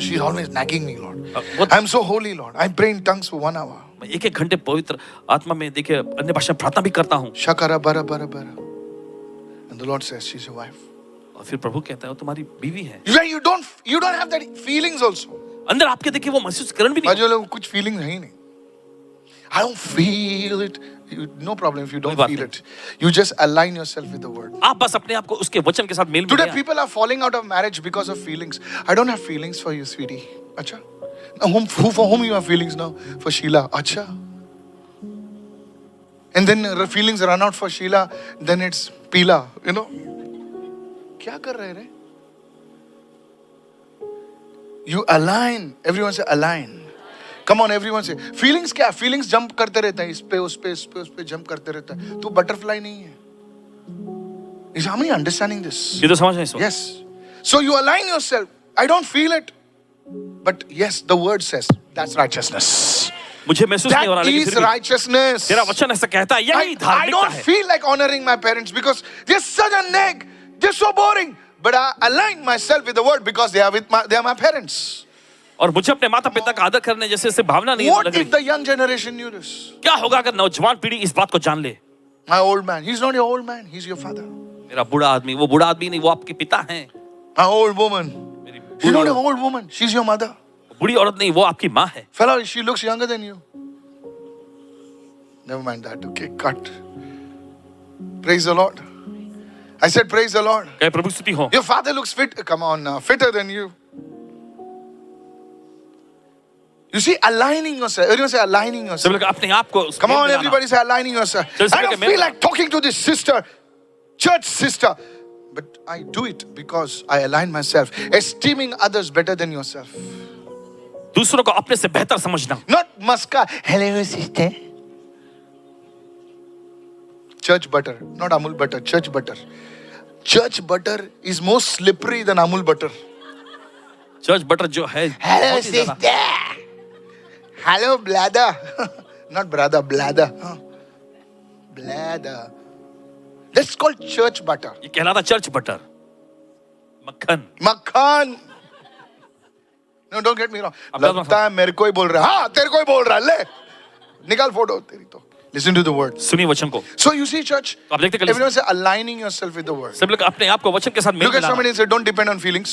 Speaker 1: She's always nagging me, Lord.
Speaker 2: वो
Speaker 1: I'm so holy, Lord. I pray in tongues for 1 hour.
Speaker 2: मैं एक एक घंटे पवित्र आत्मा में देखिए अन्य भाषा में प्रार्थना भी करता हूं.
Speaker 1: Shakara bara bara bara. And the Lord says, she's your wife.
Speaker 2: और फिर प्रभु कहता है वो तुम्हारी बीवी है.
Speaker 1: When you don't have that feelings also.
Speaker 2: अंदर आपके देखिए वो महसूस करन भी नहीं.
Speaker 1: बाजू लोग कुछ feelings है ही नहीं. I don't feel it. No problem if you don't
Speaker 2: कोई बात
Speaker 1: feel
Speaker 2: नहीं.
Speaker 1: it. You just align yourself with the word.
Speaker 2: आप बस अपने आप को उसके वचन के साथ मेल
Speaker 1: Today
Speaker 2: मिलाएं.
Speaker 1: people are falling out of marriage because of feelings. I don't have feelings for you, sweetie. Acha. Now, for whom you have feelings now? For Sheila. Acha. And then feelings run out for Sheila. Then it's Pila. You know. क्या कर रहे रे? You align. Everyone say align. Come on, everyone say. Feelings क्या? Feelings jump करते रहते हैं. इस पे उस पे इस पे उस पे jump करते रहता है. तू butterfly नहीं है. Is how many understanding this?
Speaker 2: ये तो समझ रहे हैं इस वक्त.
Speaker 1: Yes. So you align yourself. I don't feel it. But yes, the word says that's righteousness.
Speaker 2: मुझे महसूस नहीं हो रहा
Speaker 1: That
Speaker 2: लेकिन
Speaker 1: is
Speaker 2: फिर भी
Speaker 1: righteousness.
Speaker 2: तेरा वचन ऐसा कहता है यही
Speaker 1: I
Speaker 2: धार्मिकता
Speaker 1: don't
Speaker 2: है.
Speaker 1: feel like honoring my parents because they're such a nag. They're so boring. But I align myself with the word because they are my parents.
Speaker 2: और मुझे अपने माता पिता का आदर करने जैसे ऐसे भावना नहीं
Speaker 1: What
Speaker 2: लग
Speaker 1: if
Speaker 2: रही.
Speaker 1: the young generation knew this?
Speaker 2: क्या होगा अगर नौजवान पीढ़ी इस बात को जान ले.
Speaker 1: My old man. He's not your old man. He's your father.
Speaker 2: मेरा बूढ़ा आदमी, वो बूढ़ा आदमी नहीं, वो आपके पिता हैं.
Speaker 1: My old woman.
Speaker 2: मेरी
Speaker 1: She's not
Speaker 2: Burhi
Speaker 1: your old woman. She's your mother.
Speaker 2: बूढ़ी औरत नहीं, वो आपकी माँ है.
Speaker 1: Fellow, she looks younger than you. Never mind that. Okay, cut. Praise the Lord. I said, praise the Lord.
Speaker 2: कहे प्रभु स्तुति हो.
Speaker 1: Your father looks fit. Come on now, fitter than you. You see, aligning yourself. Everyone say aligning yourself.
Speaker 2: सभी लोग अपने आप को
Speaker 1: Come
Speaker 2: mail
Speaker 1: on,
Speaker 2: मिलाना।
Speaker 1: everybody say aligning yourself.
Speaker 2: Just
Speaker 1: I
Speaker 2: look
Speaker 1: don't
Speaker 2: at me.
Speaker 1: feel like talking to this sister, church sister, but I do it because I align myself, esteeming others better than yourself.
Speaker 2: दूसरों को अपने से बेहतर समझना।
Speaker 1: Not maska. Hello, sister. Church butter, not Amul butter. Church butter. Church butter is more slippery than Amul butter.
Speaker 2: Church butter जो है
Speaker 1: Hello,
Speaker 2: बहुत ही ज्यादा-
Speaker 1: sister. Hello, blather. Not brother, blather. Blather. That's called church butter.
Speaker 2: ये कहलाता church butter, मक्खन।
Speaker 1: Makhan. No, don't get me wrong.
Speaker 2: अब बात मत-
Speaker 1: लगता है मेरे को ही बोल रहा है. हाँ, तेरे को ही बोल रहा है. ले. निकाल फोटो तेरी तो. Listen to the word.
Speaker 2: सुनिए वचन को।
Speaker 1: So you see, church,
Speaker 2: तो आप देखते कलिसिया-
Speaker 1: everyone say aligning yourself with the word.
Speaker 2: सभी लोग अपने आप को वचन के साथ मेल
Speaker 1: Look at
Speaker 2: मिलाना।
Speaker 1: somebody and say, don't depend on feelings.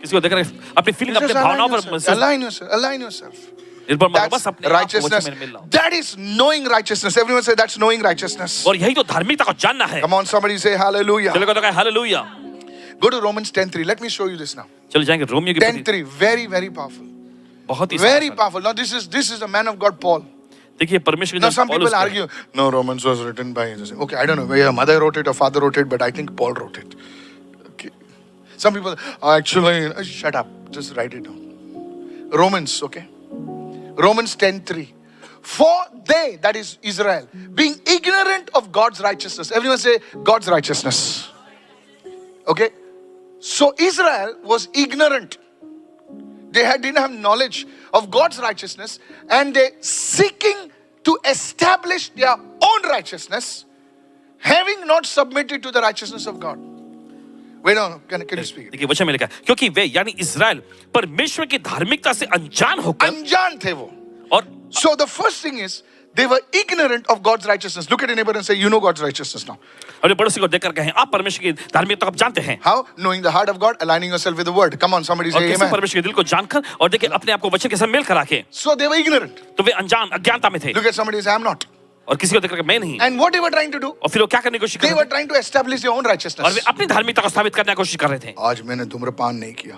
Speaker 2: किसी को देखकर अपनी फीलिंग अपने
Speaker 1: Just
Speaker 2: भावनाओं पर
Speaker 1: align
Speaker 2: महसूस
Speaker 1: yourself. Align yourself. Align yourself.
Speaker 2: निर्भर मत हो,
Speaker 1: That's
Speaker 2: बस अपने आप को वचन
Speaker 1: righteousness.
Speaker 2: में मिल लाओ।
Speaker 1: That is knowing righteousness. Everyone say that's knowing righteousness.
Speaker 2: और यही तो धार्मिकता को जानना है।
Speaker 1: Come on, somebody say hallelujah.
Speaker 2: चलो कहते हैं hallelujah.
Speaker 1: Go to Romans 10:3. Let me show you this now.
Speaker 2: चलो जाएंगे रोमियो की
Speaker 1: 10:3. Very, very powerful.
Speaker 2: बहुत ही
Speaker 1: Very
Speaker 2: सारा-
Speaker 1: powerful. Now this is a man of God, Paul.
Speaker 2: देखिए परमेश्वर
Speaker 1: Now
Speaker 2: के
Speaker 1: some
Speaker 2: जन
Speaker 1: people
Speaker 2: पौलुस को-
Speaker 1: argue, no, Romans was written by Jesus. Okay, I don't know whether mother wrote it or father wrote it, but I think Paul wrote it. Okay. Some people actually shut up. Just write it down. Romans, okay. Romans 10:3. For they, that is Israel, being ignorant of God's righteousness. Everyone say God's righteousness. Okay. So Israel was ignorant. Didn't have knowledge of God's righteousness, and they seeking to establish their own righteousness, having not submitted to the righteousness of God. Wait on, can you speak?
Speaker 2: देखिए वचन में लिखा है क्योंकि वे यानी Israel परमेश्वर की धार्मिकता से अनजान होकर
Speaker 1: अनजान थे वो.
Speaker 2: और
Speaker 1: So the first thing is they were ignorant of God's righteousness. Look at your neighbor and say, you know God's righteousness now.
Speaker 2: अपने पड़ोसी को देखकर कहें आप परमेश्वर की धार्मिकता को आप जानते हैं।
Speaker 1: How? Knowing the heart of God, aligning yourself with the word. Come on, somebody
Speaker 2: और
Speaker 1: say
Speaker 2: कैसे
Speaker 1: amen.
Speaker 2: परमेश्वर के दिल को जानकर और देखिए अपने आप को वचन के साथ मेल करा के
Speaker 1: So they were ignorant.
Speaker 2: तो वे अनजान अज्ञानता में थे
Speaker 1: Look at somebody and say, I'm not.
Speaker 2: और किसी को देखकर मैं नहीं।
Speaker 1: And what they were trying to do?
Speaker 2: और फिर वो क्या करने की कोशिश कर
Speaker 1: They
Speaker 2: रहे
Speaker 1: were
Speaker 2: थे
Speaker 1: trying to establish their own
Speaker 2: और वे
Speaker 1: righteousness.
Speaker 2: अपनी धार्मिकता को साबित करने की कोशिश कर रहे थे।
Speaker 1: आज मैंने धूम्रपान नहीं किया.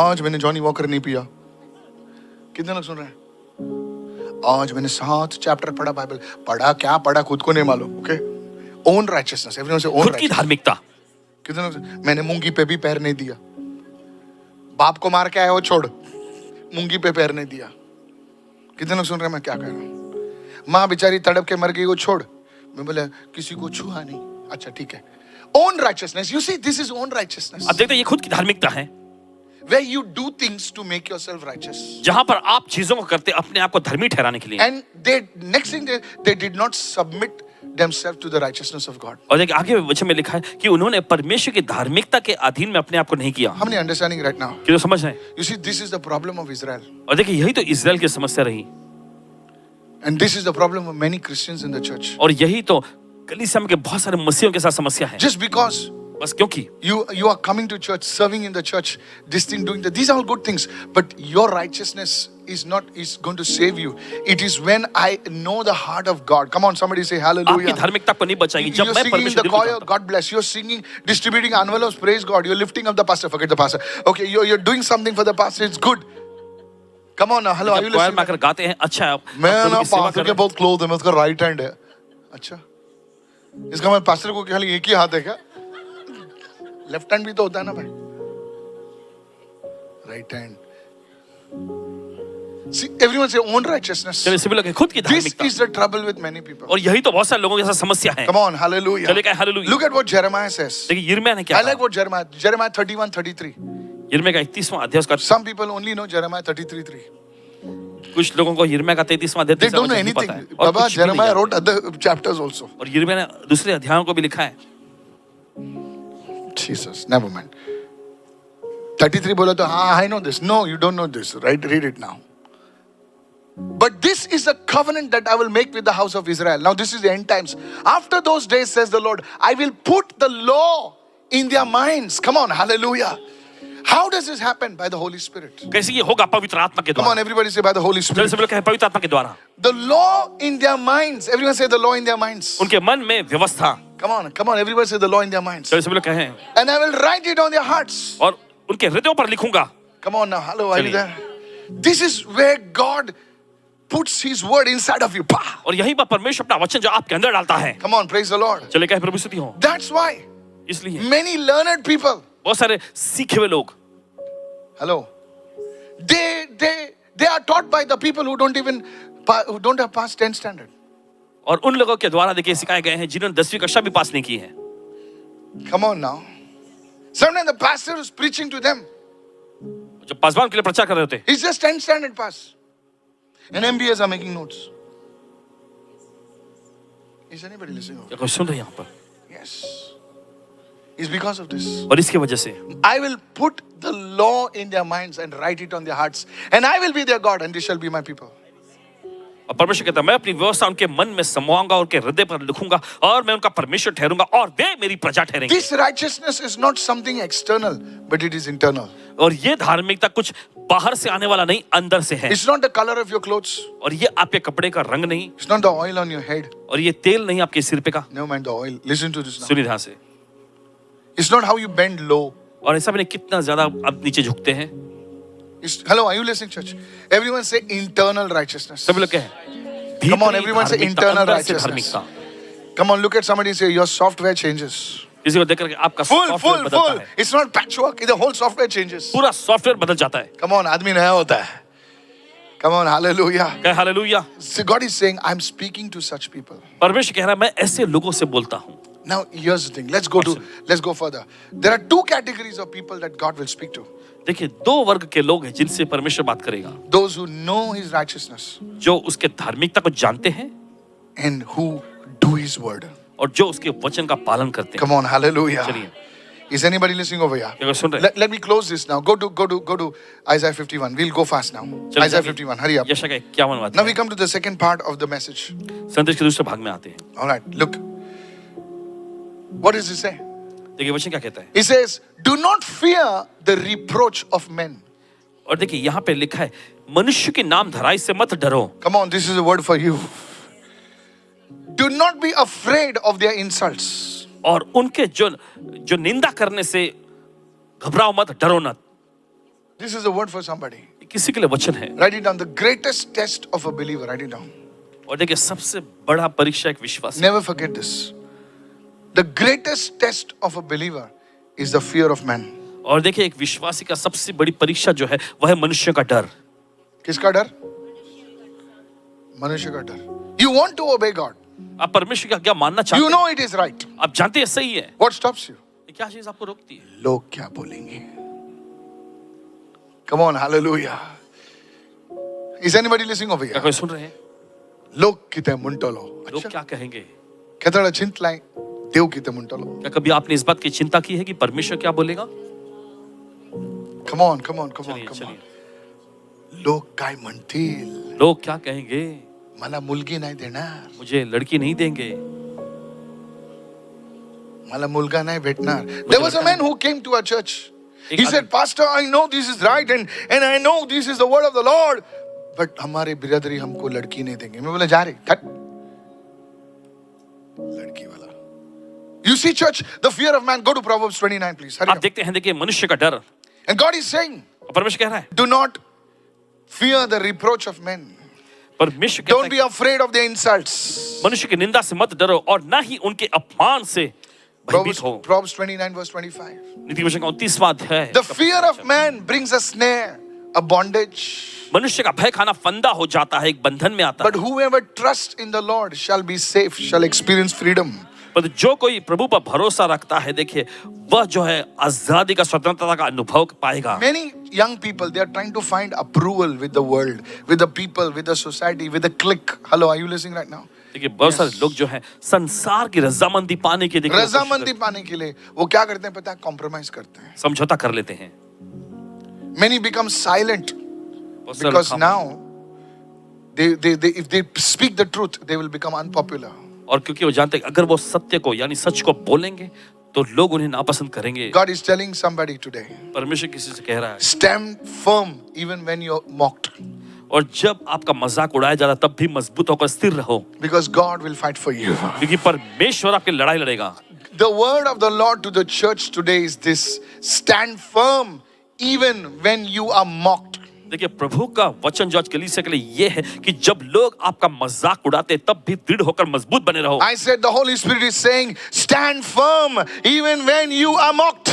Speaker 1: आज मैंने जॉनी वॉकर नहीं पिया. कितने लोग सुन रहे हैं? आज मैंने 7 चैप्टर पढ़ा बाइबल. पढ़ा क्या पढ़ा खुद को नहीं मालूम. Okay? Own righteousness. Everyone say own
Speaker 2: खुद की
Speaker 1: righteousness.
Speaker 2: धार्मिकता।
Speaker 1: कितने लोग? मैंने मूंगी पे भी पैर नहीं दिया. बाप को मार के आया वो छोड़. मूंगी पे पैर नहीं दिया. कितने लोग सुन रहे हैं मैं क्या कह रहा हूँ? माँ बेचारी तड़प के मर गई वो छोड़. मैं बोला किसी को छुआ नहीं. अच्छा ठीक है. Own righteousness. You see, this is own righteousness.
Speaker 2: अब देखते हैं ये खुद की धार्मिकता है
Speaker 1: Where you do things to make yourself righteous.
Speaker 2: जहां पर आप चीजों को करते अपने आप को धर्मी ठहराने के लिए।
Speaker 1: And they next thing they did not submit themselves to the righteousness of God.
Speaker 2: और देखिए आगे वचन में लिखा है कि उन्होंने परमेश्वर की धार्मिकता के अधीन में अपने आप को नहीं किया।
Speaker 1: How many understanding right now?
Speaker 2: कि तो समझ रहे हैं
Speaker 1: You see, this is the problem of Israel.
Speaker 2: और देखिए यही तो इज़राइल की समस्या रही
Speaker 1: And this is the problem of many Christians in the church.
Speaker 2: और यही तो कलीसिया में के बहुत सारे मसीहों के साथ समस्या है।
Speaker 1: Just because
Speaker 2: बस क्योंकि
Speaker 1: you are coming to church, serving in the church, this thing, doing that, these are all good things. But your righteousness is going to save you. It is when I know the heart of God. Come on, somebody say
Speaker 2: आपकी
Speaker 1: hallelujah.
Speaker 2: धार्मिकता को नहीं बचाएगी जब
Speaker 1: You're
Speaker 2: मैं
Speaker 1: singing in
Speaker 2: परमेश्वर
Speaker 1: the
Speaker 2: के दिल को
Speaker 1: choir,
Speaker 2: जानता हूं।
Speaker 1: God bless. You're singing, distributing envelopes, praise God. You're lifting up the pastor, forget the pastor. Okay, you're doing something for the pastor, it's good. Come on now, hello, are you
Speaker 2: जब choir में
Speaker 1: listening?
Speaker 2: आकर गाते हैं अच्छा है, आप
Speaker 1: मैं
Speaker 2: प्रभु
Speaker 1: ना
Speaker 2: की सेवा
Speaker 1: पास्टर
Speaker 2: कर
Speaker 1: के
Speaker 2: रहे हैं।
Speaker 1: बहुत क्लोज है, मैं उसका राइट हैंड है. अच्छा, इसका मैं पास्टर को खाली एक ही हाथ है क्या? लेफ्ट हैंड भी तो होता है ना भाई. Right hand. See, everyone say own righteousness.
Speaker 2: चलिए सभी लोग हैं, खुद की
Speaker 1: This
Speaker 2: धार्मिकता
Speaker 1: is the trouble with many people.
Speaker 2: और यही तो बहुत सारे लोगों के साथ समस्या है।
Speaker 1: Come on, hallelujah.
Speaker 2: चलिए कहें hallelujah।
Speaker 1: Look at what Jeremiah says.
Speaker 2: देखिए यिर्मयाह ने क्या
Speaker 1: I like
Speaker 2: कहा?
Speaker 1: what Jeremiah 31:33.
Speaker 2: यिर्मयाह का 31वां अध्याय उसका
Speaker 1: Some people only know Jeremiah 33:3.
Speaker 2: कुछ लोगों को यिर्मयाह का 33वां अध्याय
Speaker 1: They
Speaker 2: तीसरा
Speaker 1: don't know
Speaker 2: वचन नहीं
Speaker 1: anything.
Speaker 2: पता है और
Speaker 1: Baba,
Speaker 2: कुछ भी नहीं
Speaker 1: Jeremiah
Speaker 2: जानते।
Speaker 1: wrote other chapters also.
Speaker 2: और यिर्मयाह ने दूसरे अध्यायों को भी लिखा है।
Speaker 1: Jesus, never mind. 33 बोला तो हाँ, I know this. No, you don't know this. Right? Read it now. But this is a covenant that I will make with the house of Israel. Now this is the end times. After those days, says the Lord, I will put the law in their minds. Come on, hallelujah. How does this happen? By the Holy Spirit.
Speaker 2: कैसे ये होगा? पवित्र आत्मा के
Speaker 1: Come on,
Speaker 2: द्वारा।
Speaker 1: everybody say by the Holy
Speaker 2: चलिए
Speaker 1: Spirit.
Speaker 2: सभी लोग कहें पवित्र आत्मा के द्वारा।
Speaker 1: The law in their minds. Everyone say the law in their minds.
Speaker 2: उनके मन में व्यवस्था।
Speaker 1: Come on, everybody say the law in their minds.
Speaker 2: चलिए सभी लोग कहें
Speaker 1: And I will write it on their hearts.
Speaker 2: और उनके हृदयों पर लिखूंगा।
Speaker 1: Come on now, hello, are you
Speaker 2: चलिए।
Speaker 1: there? This is where God puts His word inside of you. Pah!
Speaker 2: और यहीं पर परमेश्वर अपना वचन जो आपके अंदर डालता है.
Speaker 1: Come on, praise the Lord.
Speaker 2: चले कहे प्रभु स्तुति हो.
Speaker 1: That's why
Speaker 2: इसलिए
Speaker 1: many learned people,
Speaker 2: बहुत सारे सीखे हुए लोग,
Speaker 1: hello, they are taught by the people who don't have passed 10 standard.
Speaker 2: और उन लोगों के द्वारा देखिए सिखाए गए हैं जिन्होंने 10वीं कक्षा भी पास नहीं की है.
Speaker 1: Come on now. Sometimes the pastor is preaching to them.
Speaker 2: जो पासवान के लिए प्रचार कर रहे होते,
Speaker 1: He's just 10 standard pass. And MBAs are making notes. Is anybody listening?
Speaker 2: क्या कोई सुन रहे हैं यहाँ पर?
Speaker 1: Yes. It's because of this.
Speaker 2: और इसकी वजह से
Speaker 1: I will put the law in their minds and write it on their hearts. And I will be their God and they shall be my people.
Speaker 2: और परमेश्वर कहता है मैं अपनी व्यवस्था उनके मन में समाऊंगा और उनके हृदय पर लिखूंगा और मैं उनका परमेश्वर ठहरूंगा और वे मेरी प्रजा ठहरेंगे.
Speaker 1: This righteousness is not something external, but it is internal.
Speaker 2: और ये धार्मिकता कुछ बाहर से आने वाला नहीं, अंदर से है.
Speaker 1: It's not the color of your clothes.
Speaker 2: और ये आपके कपड़े का रंग नहीं,
Speaker 1: It's not the oil on your head.
Speaker 2: और ये तेल नहीं आपके सिर पे का.
Speaker 1: Never mind the oil. Listen to this now.
Speaker 2: सुनिए ध्यान से.
Speaker 1: It's not how you bend low.
Speaker 2: और ऐसा भी नहीं कितना ज्यादा आप नीचे झुकते हैं.
Speaker 1: Hello, are you listening, church? Everyone say internal righteousness.
Speaker 2: सभी लोग कहें.
Speaker 1: Come on, everyone say internal righteousness.
Speaker 2: धार्मिकता.
Speaker 1: Come on, look at somebody and say your software changes.
Speaker 2: किसी को देख करके आपका
Speaker 1: Full.
Speaker 2: सॉफ्टवेयर बदलता है.
Speaker 1: It's not patchwork. The whole software changes.
Speaker 2: पूरा सॉफ्टवेयर बदल जाता है.
Speaker 1: Come on, आदमी नया होता है. Come on, hallelujah.
Speaker 2: कहे hallelujah.
Speaker 1: So God is saying, I'm speaking to such people.
Speaker 2: परमेश्वर कह रहा है मैं ऐसे लोगों से बोलता हूँ.
Speaker 1: Now, here's the thing. Let's go further. There are two categories of people that God will speak to.
Speaker 2: देखिए दो वर्ग के लोग हैं जिनसे परमेश्वर बात करेगा.
Speaker 1: Those who know His righteousness
Speaker 2: जो उसके धार्मिकता को जानते हैं
Speaker 1: and who do His word.
Speaker 2: और जो उसके वचन का पालन करते हैं.
Speaker 1: Come on, hallelujah.
Speaker 2: चलिए.
Speaker 1: Is anybody listening over here?
Speaker 2: क्या कोई सुन रहे हैं?
Speaker 1: Let me close this now. Go to Isaiah 51. We'll go fast now.
Speaker 2: चलिए
Speaker 1: Isaiah
Speaker 2: जाइए.
Speaker 1: 51. Hurry up.
Speaker 2: यशायाह का 51वां
Speaker 1: Now
Speaker 2: अध्याय.
Speaker 1: we come to the second part of the message.
Speaker 2: संदेश के दूसरे भाग में आते हैं.
Speaker 1: All right, look. What does it say?
Speaker 2: देखिए वचन क्या कहता है.
Speaker 1: It says, do not fear the reproach of men.
Speaker 2: और देखिए यहाँ पे लिखा है मनुष्य के नाम धराई से मत डरो.
Speaker 1: Come on, this is a word for you. Do not be afraid of their insults.
Speaker 2: और उनके जो निंदा करने से घबराओ मत, डरो मत.
Speaker 1: This is a word for somebody.
Speaker 2: किसी के लिए वचन है.
Speaker 1: Write it down. The greatest test of a believer. Write it down.
Speaker 2: और देखिए सबसे बड़ा परीक्षा एक विश्वास.
Speaker 1: Never forget this. The greatest test of a believer is the fear of man.
Speaker 2: और देखिए एक विश्वासी का सबसे बड़ी परीक्षा जो है वह है मनुष्य का डर.
Speaker 1: किसका डर? मनुष्य का डर. You want to obey God.
Speaker 2: आप परमेश्वर की आज्ञा मानना चाहते
Speaker 1: You
Speaker 2: हैं.
Speaker 1: know it is right.
Speaker 2: आप जानते हैं सही है.
Speaker 1: What stops you?
Speaker 2: क्या चीज आपको रोकती है?
Speaker 1: लोग क्या बोलेंगे? Come on, hallelujah. Is anybody listening over
Speaker 2: क्या
Speaker 1: here?
Speaker 2: कोई सुन रहे हैं?
Speaker 1: लोग किते मुंटलो.
Speaker 2: लोग क्या कहेंगे?
Speaker 1: कहता चिंतलाएं देव किते मुंटलो.
Speaker 2: क्या कभी आपने इस बात की चिंता की है कि परमेश्वर क्या बोलेगा?
Speaker 1: Come on.
Speaker 2: चलिए.
Speaker 1: लोग काय म्हणतील.
Speaker 2: लोग क्या कहेंगे?
Speaker 1: मला मुलगी नाही देणार.
Speaker 2: मुझे लड़की नहीं देंगे.
Speaker 1: मला मुलगा नाही भेटणार. There was a man who came to our church. He said, Pastor, I know this is right and I know this is the word of the Lord. But हमारे बिरादरी हमको लड़की नहीं देंगे. मैं बोला जा रहे कट. लड़की वाला. You see, church, the fear of man. Go to Proverbs 29, please. Hurry
Speaker 2: आप
Speaker 1: up.
Speaker 2: देखते हैं देखिए मनुष्य का डर.
Speaker 1: And God is saying,
Speaker 2: परमेश्वर कह रहा है
Speaker 1: do not fear the reproach of men.
Speaker 2: परमेश्वर कहता
Speaker 1: Don't
Speaker 2: है
Speaker 1: be afraid of their insults.
Speaker 2: मनुष्य की निंदा से मत डरो और ना ही उनके अपमान से भयभीत हो.
Speaker 1: Proverbs 29, verse 25.
Speaker 2: नीति वचन का 29वां अध्याय.
Speaker 1: The fear of man brings a snare, a bondage.
Speaker 2: मनुष्य का भय खाना फंदा हो जाता है, एक बंधन में आता
Speaker 1: But
Speaker 2: है.
Speaker 1: whoever trusts in the Lord shall be safe, shall experience freedom.
Speaker 2: पर जो कोई प्रभु पर भरोसा रखता है देखिए वह जो है आजादी का स्वतंत्रता का अनुभव पाएगा.
Speaker 1: Many young people, they are trying to find approval with the world, with the people, with the society, with the clique. Hello, are you listening right now?
Speaker 2: देखिए बहुत सारे लोग जो हैं संसार की रजामंदी पाने के देखिए
Speaker 1: रजामंदी पाने के लिए वो क्या करते हैं पता है? कॉम्प्रोमाइज करते हैं.
Speaker 2: समझौता कर लेते हैं.
Speaker 1: Many become silent
Speaker 2: बहुत सारे
Speaker 1: because
Speaker 2: लोग
Speaker 1: now they if they speak the truth, they will become unpopular.
Speaker 2: और क्योंकि वो जानते हैं अगर वो सत्य को यानी सच को बोलेंगे तो लोग उन्हें नापसंद करेंगे.
Speaker 1: God is telling somebody today,
Speaker 2: परमेश्वर किसी से कह रहा है
Speaker 1: stand firm even when you're mocked.
Speaker 2: और जब आपका मजाक उड़ाया जा रहा तब भी मजबूत होकर स्थिर रहो
Speaker 1: Because God will fight for you.
Speaker 2: क्योंकि परमेश्वर आपकी लड़ाई लड़ेगा.
Speaker 1: The word of the Lord to the church today is this: stand firm even when you are mocked.
Speaker 2: देखिए प्रभु का वचन जो आज कलीसिया के लिए ये है कि जब लोग आपका मजाक उड़ाते तब भी दृढ़ होकर मजबूत बने रहो।
Speaker 1: I said the Holy Spirit is saying, stand firm even when you are mocked.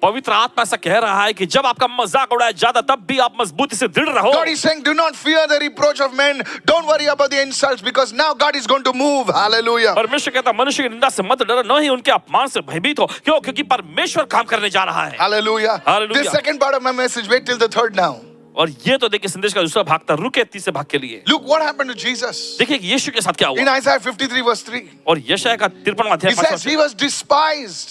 Speaker 2: पवित्र आत्मा ऐसा कह रहा है कि जब आपका मजाक उड़ाया जाता तब भी आप मजबूती से दृढ़ रहो।
Speaker 1: God is saying, do not fear the reproach of men. Don't worry about the insults because now God is going to move. Hallelujah.
Speaker 2: परमेश्वर कहता मनुष्य की निंदा से मत डरो, न ही उनके अपमान से भयभीत हो। क्यों? क्योंकि परमेश्वर काम करने जा रहा है।
Speaker 1: Hallelujah.
Speaker 2: Hallelujah.
Speaker 1: This second part of my message, wait till the third now.
Speaker 2: और ये तो देखिए संदेश का दूसरा भाग था, रुके तीसरे भाग के लिए।
Speaker 1: Look what happened to Jesus.
Speaker 2: देखिए कि यीशु के साथ क्या
Speaker 1: In
Speaker 2: हुआ।
Speaker 1: Isaiah 53 verse 3.
Speaker 2: और यशायाह का 53वां अध्याय
Speaker 1: He says
Speaker 2: 5वां
Speaker 1: he was despised.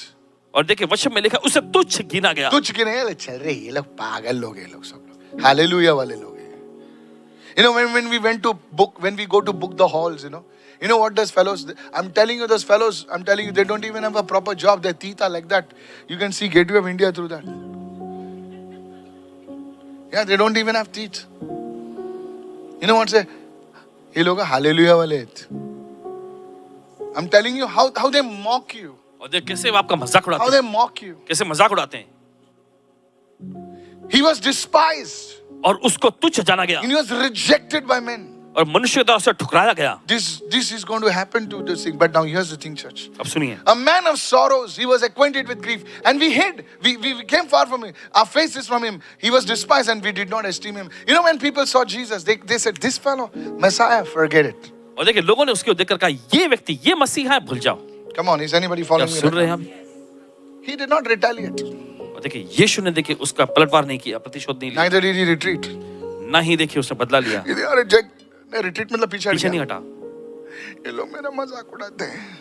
Speaker 2: और देखिए वचन में लिखा उसे तुच्छ गिना गया।
Speaker 1: तुच्छ गिने गया, चल रहे ये लोग पागल लोग, ये लोग सब लोग हालेलुया वाले लोग हैं। You know when we went to book, when we go to book the halls, you know what those fellows, I'm telling you, those fellows, I'm telling you, they don't even have a proper job. Their teeth are like that. You can see Gateway of India through that. Yeah, they don't even have teeth. You know what say? ये लोग hallelujah वाले हैं। I'm telling you how they mock you.
Speaker 2: और देख कैसे वो आपका मजाक उड़ाते
Speaker 1: How
Speaker 2: हैं।
Speaker 1: they mock you.
Speaker 2: कैसे मजाक उड़ाते हैं।
Speaker 1: He was despised.
Speaker 2: और उसको तुच्छ जाना गया
Speaker 1: And he was rejected by men.
Speaker 2: और मनुष्य द्वारा उसे ठुकराया गया।
Speaker 1: This is going to happen to this thing. But now here's the thing, church.
Speaker 2: अब सुनिए,
Speaker 1: A man of sorrows, he was acquainted with grief. And we hid. We came far from him. Our faces from him. He was despised and we did not esteem him. You know, when people saw Jesus, they said, this fellow, Messiah, forget it.
Speaker 2: और देखिए लोगों ने उसको देखकर कहा ये व्यक्ति, ये मसीहा है, भूल जाओ।
Speaker 1: Come on, is anybody
Speaker 2: क्या
Speaker 1: following
Speaker 2: आप
Speaker 1: me?
Speaker 2: सुन रहे
Speaker 1: Right
Speaker 2: हैं
Speaker 1: now?
Speaker 2: हम?
Speaker 1: He did not retaliate.
Speaker 2: और देखिए यीशु ने देखिए उसका पलटवार नहीं किया, प्रतिशोध नहीं लिया,
Speaker 1: Neither did he retreat.
Speaker 2: ना ही देखिए उसने बदला लिया,
Speaker 1: Retreat मतलब पीछे हट
Speaker 2: पीछे नहीं
Speaker 1: गया।
Speaker 2: हटा।
Speaker 1: ये लोग मेरा मजाक उड़ाते हैं।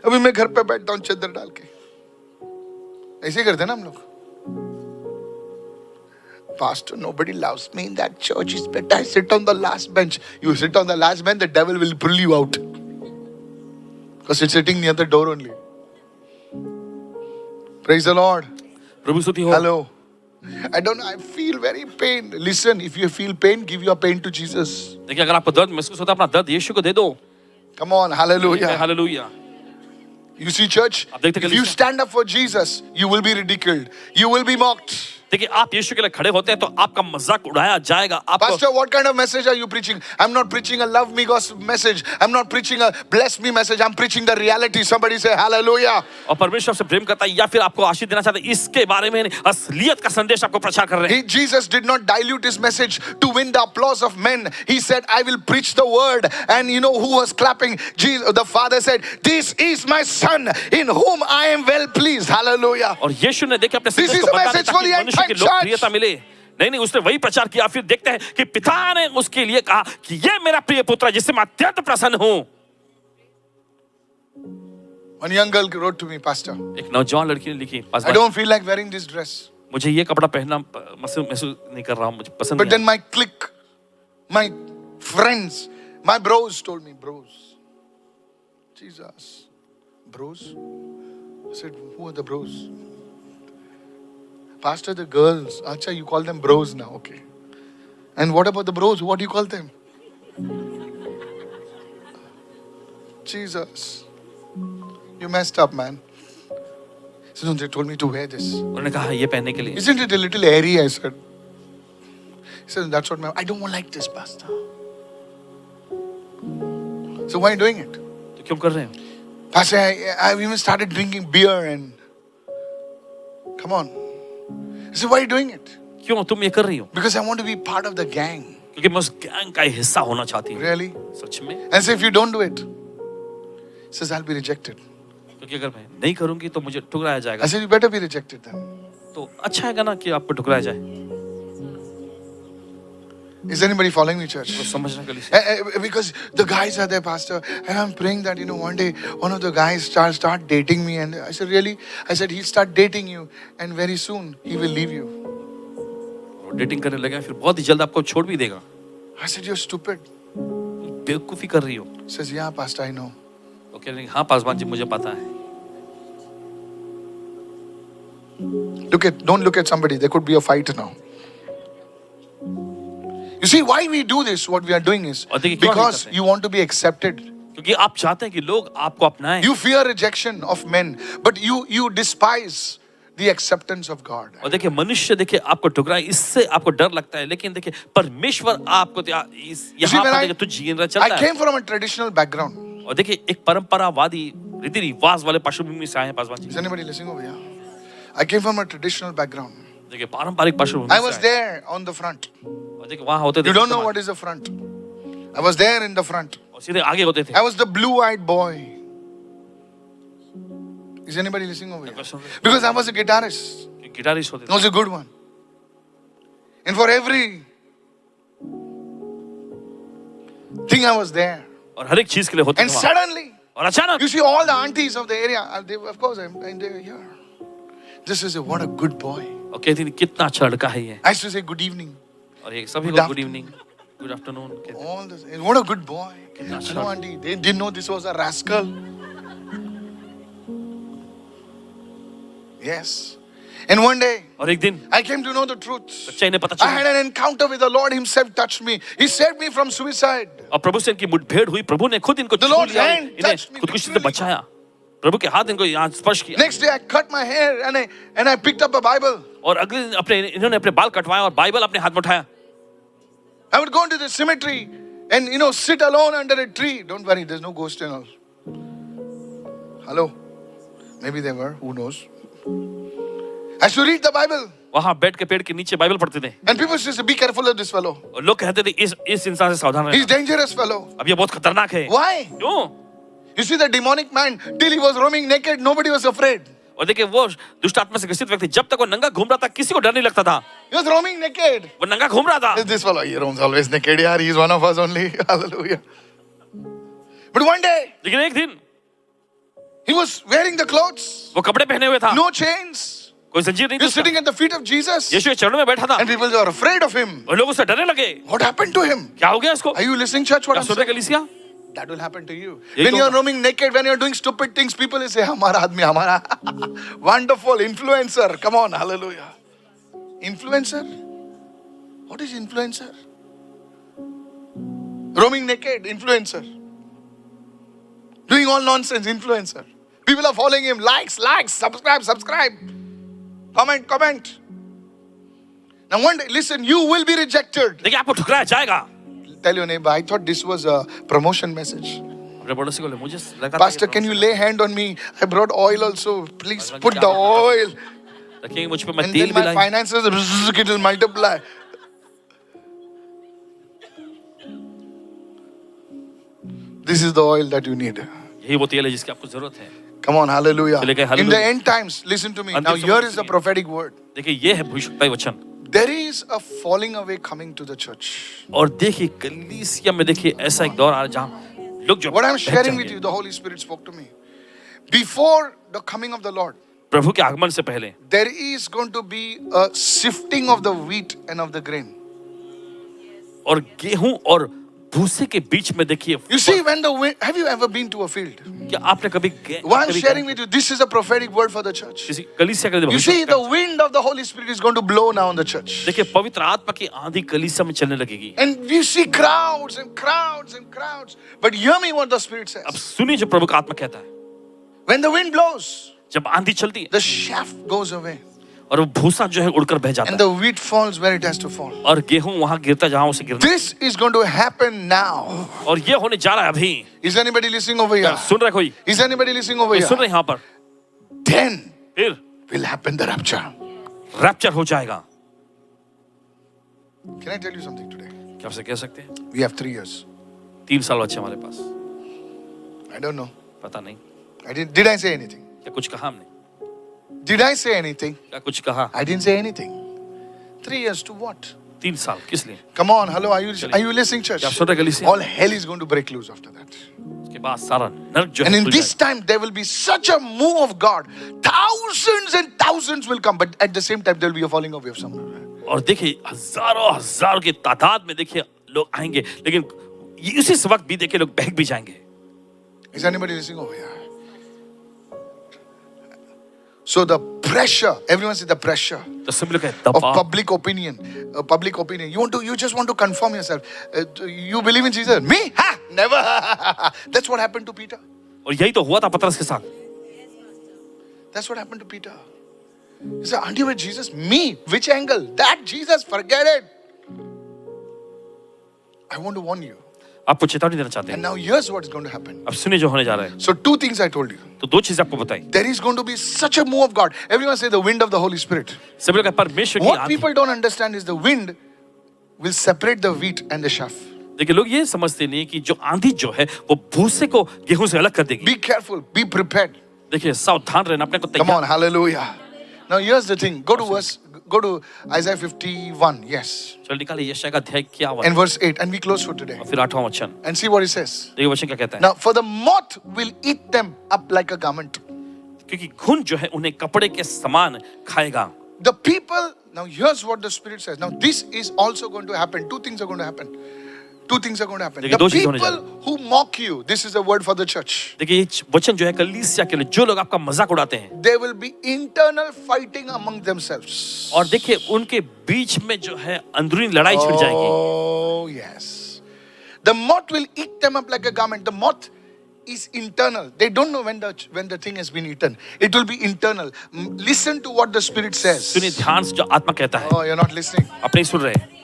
Speaker 1: अभी मैं घर पे बैठता हूँ चादर डाल के। ऐसे ही करते हैं ना हम लोग। Pastor, nobody loves me in that church. It's better I sit on the last bench. You sit on the last bench, the devil will pull you out. Because it's sitting near the door only. Praise the Lord.
Speaker 2: प्रभु स्तुति हो।
Speaker 1: Hello. I feel very pain. Listen, if you feel pain, give your pain to Jesus.
Speaker 2: देखिए अगर आपको दर्द महसूस होता है अपना दर्द यीशु को दे दो।
Speaker 1: Come on, hallelujah.
Speaker 2: Hallelujah.
Speaker 1: You see, church,
Speaker 2: आप देखते
Speaker 1: if you
Speaker 2: कलीसिया।
Speaker 1: stand up for Jesus, you will be ridiculed. You will be mocked.
Speaker 2: देखिए आप यीशु के लिए खड़े होते हैं तो आपका मजाक उड़ाया जाएगा। आपको
Speaker 1: Pastor, what kind of message are you preaching? I'm not preaching a love me gospel message. I'm not preaching a bless me message. I'm preaching the reality. Somebody say hallelujah.
Speaker 2: और परमेश्वर से प्रेम करता है या फिर आपको आशीष देना चाहता है, इसके बारे में असलियत का संदेश आपको प्रचार कर रहे हैं।
Speaker 1: Jesus did not dilute his message to win the applause of men. He said, I will preach the word. And you know who was clapping? Jesus, the Father said, this is my son in whom I am well pleased. Hallelujah.
Speaker 2: और यीशु ने देखिए अपने
Speaker 1: This
Speaker 2: संदेश
Speaker 1: is
Speaker 2: को
Speaker 1: a
Speaker 2: बदला
Speaker 1: message
Speaker 2: ताकि
Speaker 1: for the
Speaker 2: मनुष्य की
Speaker 1: entire church.
Speaker 2: लोकप्रियता मिले। नहीं उसने वही प्रचार किया। फिर देखते हैं कि पिता ने उसके लिए कहा कि ये मेरा प्रिय पुत्र है जिससे मैं अत्यंत प्रसन्न हूं।
Speaker 1: One young girl wrote to me, Pastor,
Speaker 2: एक नौजवान लड़की ने लिखी,
Speaker 1: I don't feel like wearing this dress.
Speaker 2: मुझे ये कपड़ा पहनना महसूस नहीं कर रहा हूं, मुझे पसंद
Speaker 1: But
Speaker 2: नहीं
Speaker 1: then
Speaker 2: है।
Speaker 1: my clique, my friends, my bros told me, bros. Jesus. Bros? I said, who are the bros? Pastor, the girls. Acha, you call them bros now, okay. And what about the bros? What do you call them? Jesus. You messed up, man. So they told me to wear this.
Speaker 2: उन्होंने कहा ये पहनने के लिए।
Speaker 1: Isn't it a little airy? I said. He said, that's what I don't like this, Pastor. So why are you doing it?
Speaker 2: तो क्यों कर रहे हो?
Speaker 1: Pastor, I've even started drinking beer and come on. He said, why are you doing it?
Speaker 2: क्यों तुम ये कर रही हो?
Speaker 1: Because I want to be part of the gang.
Speaker 2: क्योंकि मैं उस गैंग का हिस्सा होना चाहती हूँ।
Speaker 1: Really?
Speaker 2: सच में?
Speaker 1: And so if you don't do it, he says, I'll be rejected.
Speaker 2: क्योंकि अगर मैं नहीं करूंगी तो मुझे ठुकराया
Speaker 1: I
Speaker 2: जाएगा।
Speaker 1: said, you better be rejected then.
Speaker 2: तो अच्छा है ना कि आपको ठुकराया जाए।
Speaker 1: Is anybody following me, church?
Speaker 2: तो समझना कलीसिया।
Speaker 1: Because the guys are there, Pastor, and I'm praying that, one day one of the guys start dating me. And I said, really? I said, he'll start dating you and very soon he will leave you.
Speaker 2: Dating करने लगा फिर बहुत ही जल्द आपको छोड़ भी देगा।
Speaker 1: I said, you're stupid.
Speaker 2: बेवकूफी कर रही हो।
Speaker 1: He says, yeah, Pastor, I know.
Speaker 2: तो कह रहे हैं हाँ पासवान जी मुझे पता है।
Speaker 1: Don't look at somebody. There could be a fight now. You see, why we do this, what we are doing is
Speaker 2: और देखिए क्यों नहीं
Speaker 1: because
Speaker 2: करते हैं?
Speaker 1: you want to be accepted.
Speaker 2: क्योंकि आप चाहते हैं कि लोग आपको अपनाएं।
Speaker 1: You fear rejection of men, but you despise the acceptance of God.
Speaker 2: और देखिए मनुष्य देखिए आपको ठुकराए इससे आपको डर लगता है, लेकिन देखिए परमेश्वर आपको
Speaker 1: You see,
Speaker 2: यहाँ
Speaker 1: when
Speaker 2: पर देखिए तुझ जीवन चलता
Speaker 1: I
Speaker 2: है।
Speaker 1: came from a traditional background.
Speaker 2: और देखिए एक परंपरावादी रीति रिवाज वाले पृष्ठभूमि से आए हैं Paswan ji.
Speaker 1: Is anybody listening over here? I came from a traditional background.
Speaker 2: देखिए पारंपरिक पृष्ठभूमि
Speaker 1: I
Speaker 2: से
Speaker 1: was
Speaker 2: आए।
Speaker 1: there on the front.
Speaker 2: और देखिए वहाँ होते थे।
Speaker 1: You don't know what is the front. I was there in the front.
Speaker 2: और सीधे आगे होते थे।
Speaker 1: I was the blue-eyed boy. Is anybody listening over here? Because I was a guitarist.
Speaker 2: Guitarist होते
Speaker 1: I was a good one. And for every thing I was there.
Speaker 2: और हर एक चीज के लिए होते
Speaker 1: And
Speaker 2: थे वहाँ।
Speaker 1: suddenly,
Speaker 2: और अचानक
Speaker 1: you see all the aunties of the area. Of course, and they were here. This is what a good boy.
Speaker 2: और कहती थी कितना अच्छा लड़का है ये।
Speaker 1: I used to say good evening.
Speaker 2: और ये सभी
Speaker 1: Good
Speaker 2: को good evening, good afternoon.
Speaker 1: All this. And what a good boy. Hello, auntie. They didn't know this was a rascal. Yes. And one day,
Speaker 2: और एक दिन
Speaker 1: I came to know the truth.
Speaker 2: सच्चाई ने पता
Speaker 1: I had
Speaker 2: चला
Speaker 1: an encounter with the Lord Himself touched me. He saved me from suicide.
Speaker 2: और प्रभु से इनकी मुठभेड़ हुई, प्रभु ने खुद इनको
Speaker 1: The
Speaker 2: छू
Speaker 1: Lord's
Speaker 2: लिया,
Speaker 1: hand
Speaker 2: इन्हें
Speaker 1: touched me
Speaker 2: खुदकुशी से
Speaker 1: literally.
Speaker 2: बचाया। प्रभु के हाथ इनको यहाँ स्पर्श किया।
Speaker 1: Next day I cut my hair and I picked up a Bible.
Speaker 2: और अगले दिन इन्होंने अपने बाल कटवाए और बाइबल अपने हाथ में उठाया।
Speaker 1: I would go into the cemetery and sit alone under a tree. Don't worry, there's no ghost and all. Hello? Maybe there were, who knows? I should read the Bible.
Speaker 2: वहाँ बैठ के पेड़ के नीचे बाइबल पढ़ते थे।
Speaker 1: And people used to say, be careful of this fellow.
Speaker 2: और लोग कहते थे इस इंसान से सावधान
Speaker 1: He's
Speaker 2: रहना।
Speaker 1: dangerous fellow.
Speaker 2: अब ये बहुत खतरनाक है।
Speaker 1: Why?
Speaker 2: क्यों?
Speaker 1: You see the demonic man, till he was roaming naked, nobody was afraid.
Speaker 2: और देखिए वो दुष्ट आत्मा से ग्रसित व्यक्ति जब तक वो नंगा घूम रहा था किसी को डर नहीं लगता था।
Speaker 1: He was roaming naked.
Speaker 2: वो नंगा घूम रहा था।
Speaker 1: This fellow, he roams always naked. Yeah, he's one of us only. Hallelujah. But one day,
Speaker 2: लेकिन एक दिन
Speaker 1: he was wearing the clothes,
Speaker 2: वो कपड़े पहने हुए था,
Speaker 1: no chains.
Speaker 2: कोई जंजीर नहीं
Speaker 1: He
Speaker 2: थी
Speaker 1: was
Speaker 2: उसका।
Speaker 1: sitting at the feet of Jesus.
Speaker 2: यीशु के चरणों में बैठा था
Speaker 1: And people were afraid of him.
Speaker 2: और लोग उससे डरने लगे।
Speaker 1: What happened to him?
Speaker 2: क्या हो गया इसको?
Speaker 1: Are you listening, church? What
Speaker 2: क्या
Speaker 1: I'm
Speaker 2: सुन रहे
Speaker 1: saying?
Speaker 2: कलीसिया?
Speaker 1: That will happen to you.
Speaker 2: यही
Speaker 1: When
Speaker 2: तो
Speaker 1: you're
Speaker 2: होगा।
Speaker 1: roaming naked, when you're doing stupid things, people will say, "Hamara आदमी हमारा." Wonderful influencer. Come on, hallelujah. Influencer? What is influencer? Roaming naked, influencer. Doing all nonsense, influencer. People are following him. Likes, subscribe. Comment. Now one day, listen, you will be rejected.
Speaker 2: देखिए आपको ठुकराया जाएगा।
Speaker 1: Tell your neighbor, I thought this was a promotion message.
Speaker 2: अपने पड़ोसी को ले, मुझे लगा था
Speaker 1: Pastor,
Speaker 2: कि
Speaker 1: can you lay hand on me? I brought oil also. Please
Speaker 2: Pastor,
Speaker 1: put the oil.
Speaker 2: रखेंगे मुझ पे, मैं
Speaker 1: And
Speaker 2: तेल
Speaker 1: then
Speaker 2: भी
Speaker 1: my
Speaker 2: lie.
Speaker 1: finances, it will multiply. This is the oil that you need.
Speaker 2: यही वो तेल है जिसकी आपको जरूरत है।
Speaker 1: Come on, hallelujah.
Speaker 2: चले गए,
Speaker 1: In the
Speaker 2: hallelujah.
Speaker 1: end times, listen to me.
Speaker 2: अंतिम
Speaker 1: Now
Speaker 2: समय
Speaker 1: here
Speaker 2: में
Speaker 1: is the
Speaker 2: सुनिए।
Speaker 1: prophetic word.
Speaker 2: देखिए ये है भविष्यवाणी वचन।
Speaker 1: There is a falling away coming to the church.
Speaker 2: और देखिए कलीसिया में देखिए ऐसा एक दौर आ रहा है जहाँ लोग जो
Speaker 1: What I'm
Speaker 2: बहक
Speaker 1: sharing with
Speaker 2: जाएंगे।
Speaker 1: you, the Holy Spirit spoke to me. Before the coming of the Lord,
Speaker 2: प्रभु के आगमन से पहले
Speaker 1: there is going to be a sifting of the wheat and of the grain.
Speaker 2: और गेहूं और भूसे के बीच में देखिए
Speaker 1: You see, when the wind, have you ever been to a field?
Speaker 2: क्या आपने कभी
Speaker 1: Why I'm sharing with you, this is a prophetic word for the church.
Speaker 2: किसी कलीसिया के लिए
Speaker 1: You see,
Speaker 2: भविष्यवाणी
Speaker 1: the wind of the Holy Spirit is going to blow now on the church.
Speaker 2: देखिए पवित्र आत्मा की आंधी कलीसिया में चलने लगेगी।
Speaker 1: And you see crowds and crowds and crowds. But hear me what the Spirit
Speaker 2: अब
Speaker 1: says.
Speaker 2: सुनिए जो प्रभु का आत्मा कहता है,
Speaker 1: When the wind blows,
Speaker 2: जब आंधी चलती है
Speaker 1: the chaff goes away.
Speaker 2: और वो भूसा जो है उड़कर बह जाता
Speaker 1: And
Speaker 2: है
Speaker 1: the wheat falls where it has to fall.
Speaker 2: और गेहूं वहां गिरता जहां उसे गिरना।
Speaker 1: This is going to happen now.
Speaker 2: और ये होने जा रहा है अभी।
Speaker 1: Is anybody listening over here?
Speaker 2: सुन रहे कोई?
Speaker 1: Is anybody listening over
Speaker 2: सुन रहे
Speaker 1: here?
Speaker 2: यहाँ पर?
Speaker 1: Then
Speaker 2: फिर
Speaker 1: will happen the rapture.
Speaker 2: Rapture हो जाएगा।
Speaker 1: Can I tell you something today?
Speaker 2: क्या आपसे कह सकते हैं?
Speaker 1: We have 3 years.
Speaker 2: 3 साल बच्चे हमारे पास।
Speaker 1: I don't know.
Speaker 2: पता नहीं
Speaker 1: Did I say anything?
Speaker 2: क्या कुछ कहा हमने?
Speaker 1: Did I say anything?
Speaker 2: क्या कुछ कहा?
Speaker 1: I didn't say anything. 3 years to what?
Speaker 2: 3 साल किस लिए?
Speaker 1: Come on, hello, are you listening, church?
Speaker 2: क्या आप सुन रहे कलीसिया?
Speaker 1: All hell is going to break loose after that.
Speaker 2: उसके बाद सारा नरक जो
Speaker 1: And
Speaker 2: है
Speaker 1: in
Speaker 2: खुल
Speaker 1: this
Speaker 2: जाएगा।
Speaker 1: time, there will be such a move of God. Thousands and thousands will come, but at the same time, there will be a falling away of somewhere.
Speaker 2: और देखिए हजारों हजारों की तादाद में देखिए लोग आएंगे, लेकिन उसी वक्त भी देखिए लोग बहक भी जाएंगे।
Speaker 1: Is anybody listening over here? So the pressure, everyone say the pressure
Speaker 2: तो सभी लोग कहते
Speaker 1: of
Speaker 2: दबाव,
Speaker 1: public opinion. Public opinion. You just want to conform yourself. You believe in Jesus? Me? Ha! Never. That's what happened to Peter.
Speaker 2: और यही तो हुआ था पतरस के साथ।
Speaker 1: That's what happened to Peter. He said, aren't you with Jesus? Me? Which angle? That Jesus, forget it. I want to warn you.
Speaker 2: आपको चेतावनी देना चाहते
Speaker 1: And
Speaker 2: हैं।
Speaker 1: now here's what's going to happen.
Speaker 2: अब सुनिए जो होने जा रहा है।
Speaker 1: So two things I told you.
Speaker 2: तो दो चीजें आपको बताई।
Speaker 1: There is going to be such a move of God. Everyone say the wind of the Holy Spirit.
Speaker 2: सभी लोग परमेश्वर की
Speaker 1: What
Speaker 2: आत्मा।
Speaker 1: people don't understand is the wind will separate the wheat and the chaff.
Speaker 2: देखिए लोग ये समझते नहीं कि जो आंधी जो है वो भूसे को गेहूं से अलग कर देगी।
Speaker 1: Be careful. Be prepared.
Speaker 2: देखिए सावधान रहना, अपने को
Speaker 1: Come
Speaker 2: तैयार।
Speaker 1: on. Hallelujah. Now here's the thing. Go to Isaiah 51. Yes.
Speaker 2: चल निकालिए यशायाह का अध्याय क्या हुआ
Speaker 1: And verse 8. And we close for today.
Speaker 2: और फिर 8वां वचन।
Speaker 1: And see what it says.
Speaker 2: देखिए वचन क्या कहता है।
Speaker 1: Now, for the moth will eat them up like a garment.
Speaker 2: क्योंकि घुन जो है उन्हें कपड़े के समान खाएगा।
Speaker 1: The people, now here's what the Spirit says. Now, this is also going to happen. Two things are going to happen. Two things are going to happen.
Speaker 2: देखिए,
Speaker 1: The
Speaker 2: दो चीज़ होने जा
Speaker 1: people who mock you, this is a word for the church.
Speaker 2: देखिए ये वचन जो है कलीसिया के लिए, जो लोग आपका मजाक उड़ाते हैं,
Speaker 1: There will be internal fighting among themselves.
Speaker 2: और देखिए उनके बीच में जो है अंदरूनी लड़ाई छिड़ जाएगी।
Speaker 1: Oh, yes. The moth will eat them up like a garment. The moth is internal. They don't know when the thing has been eaten. It will be internal. Listen to what the Spirit says.
Speaker 2: सुनिए ध्यान से जो आत्मा कहता है।
Speaker 1: Oh, you're not listening.
Speaker 2: आप नहीं सुन रहे।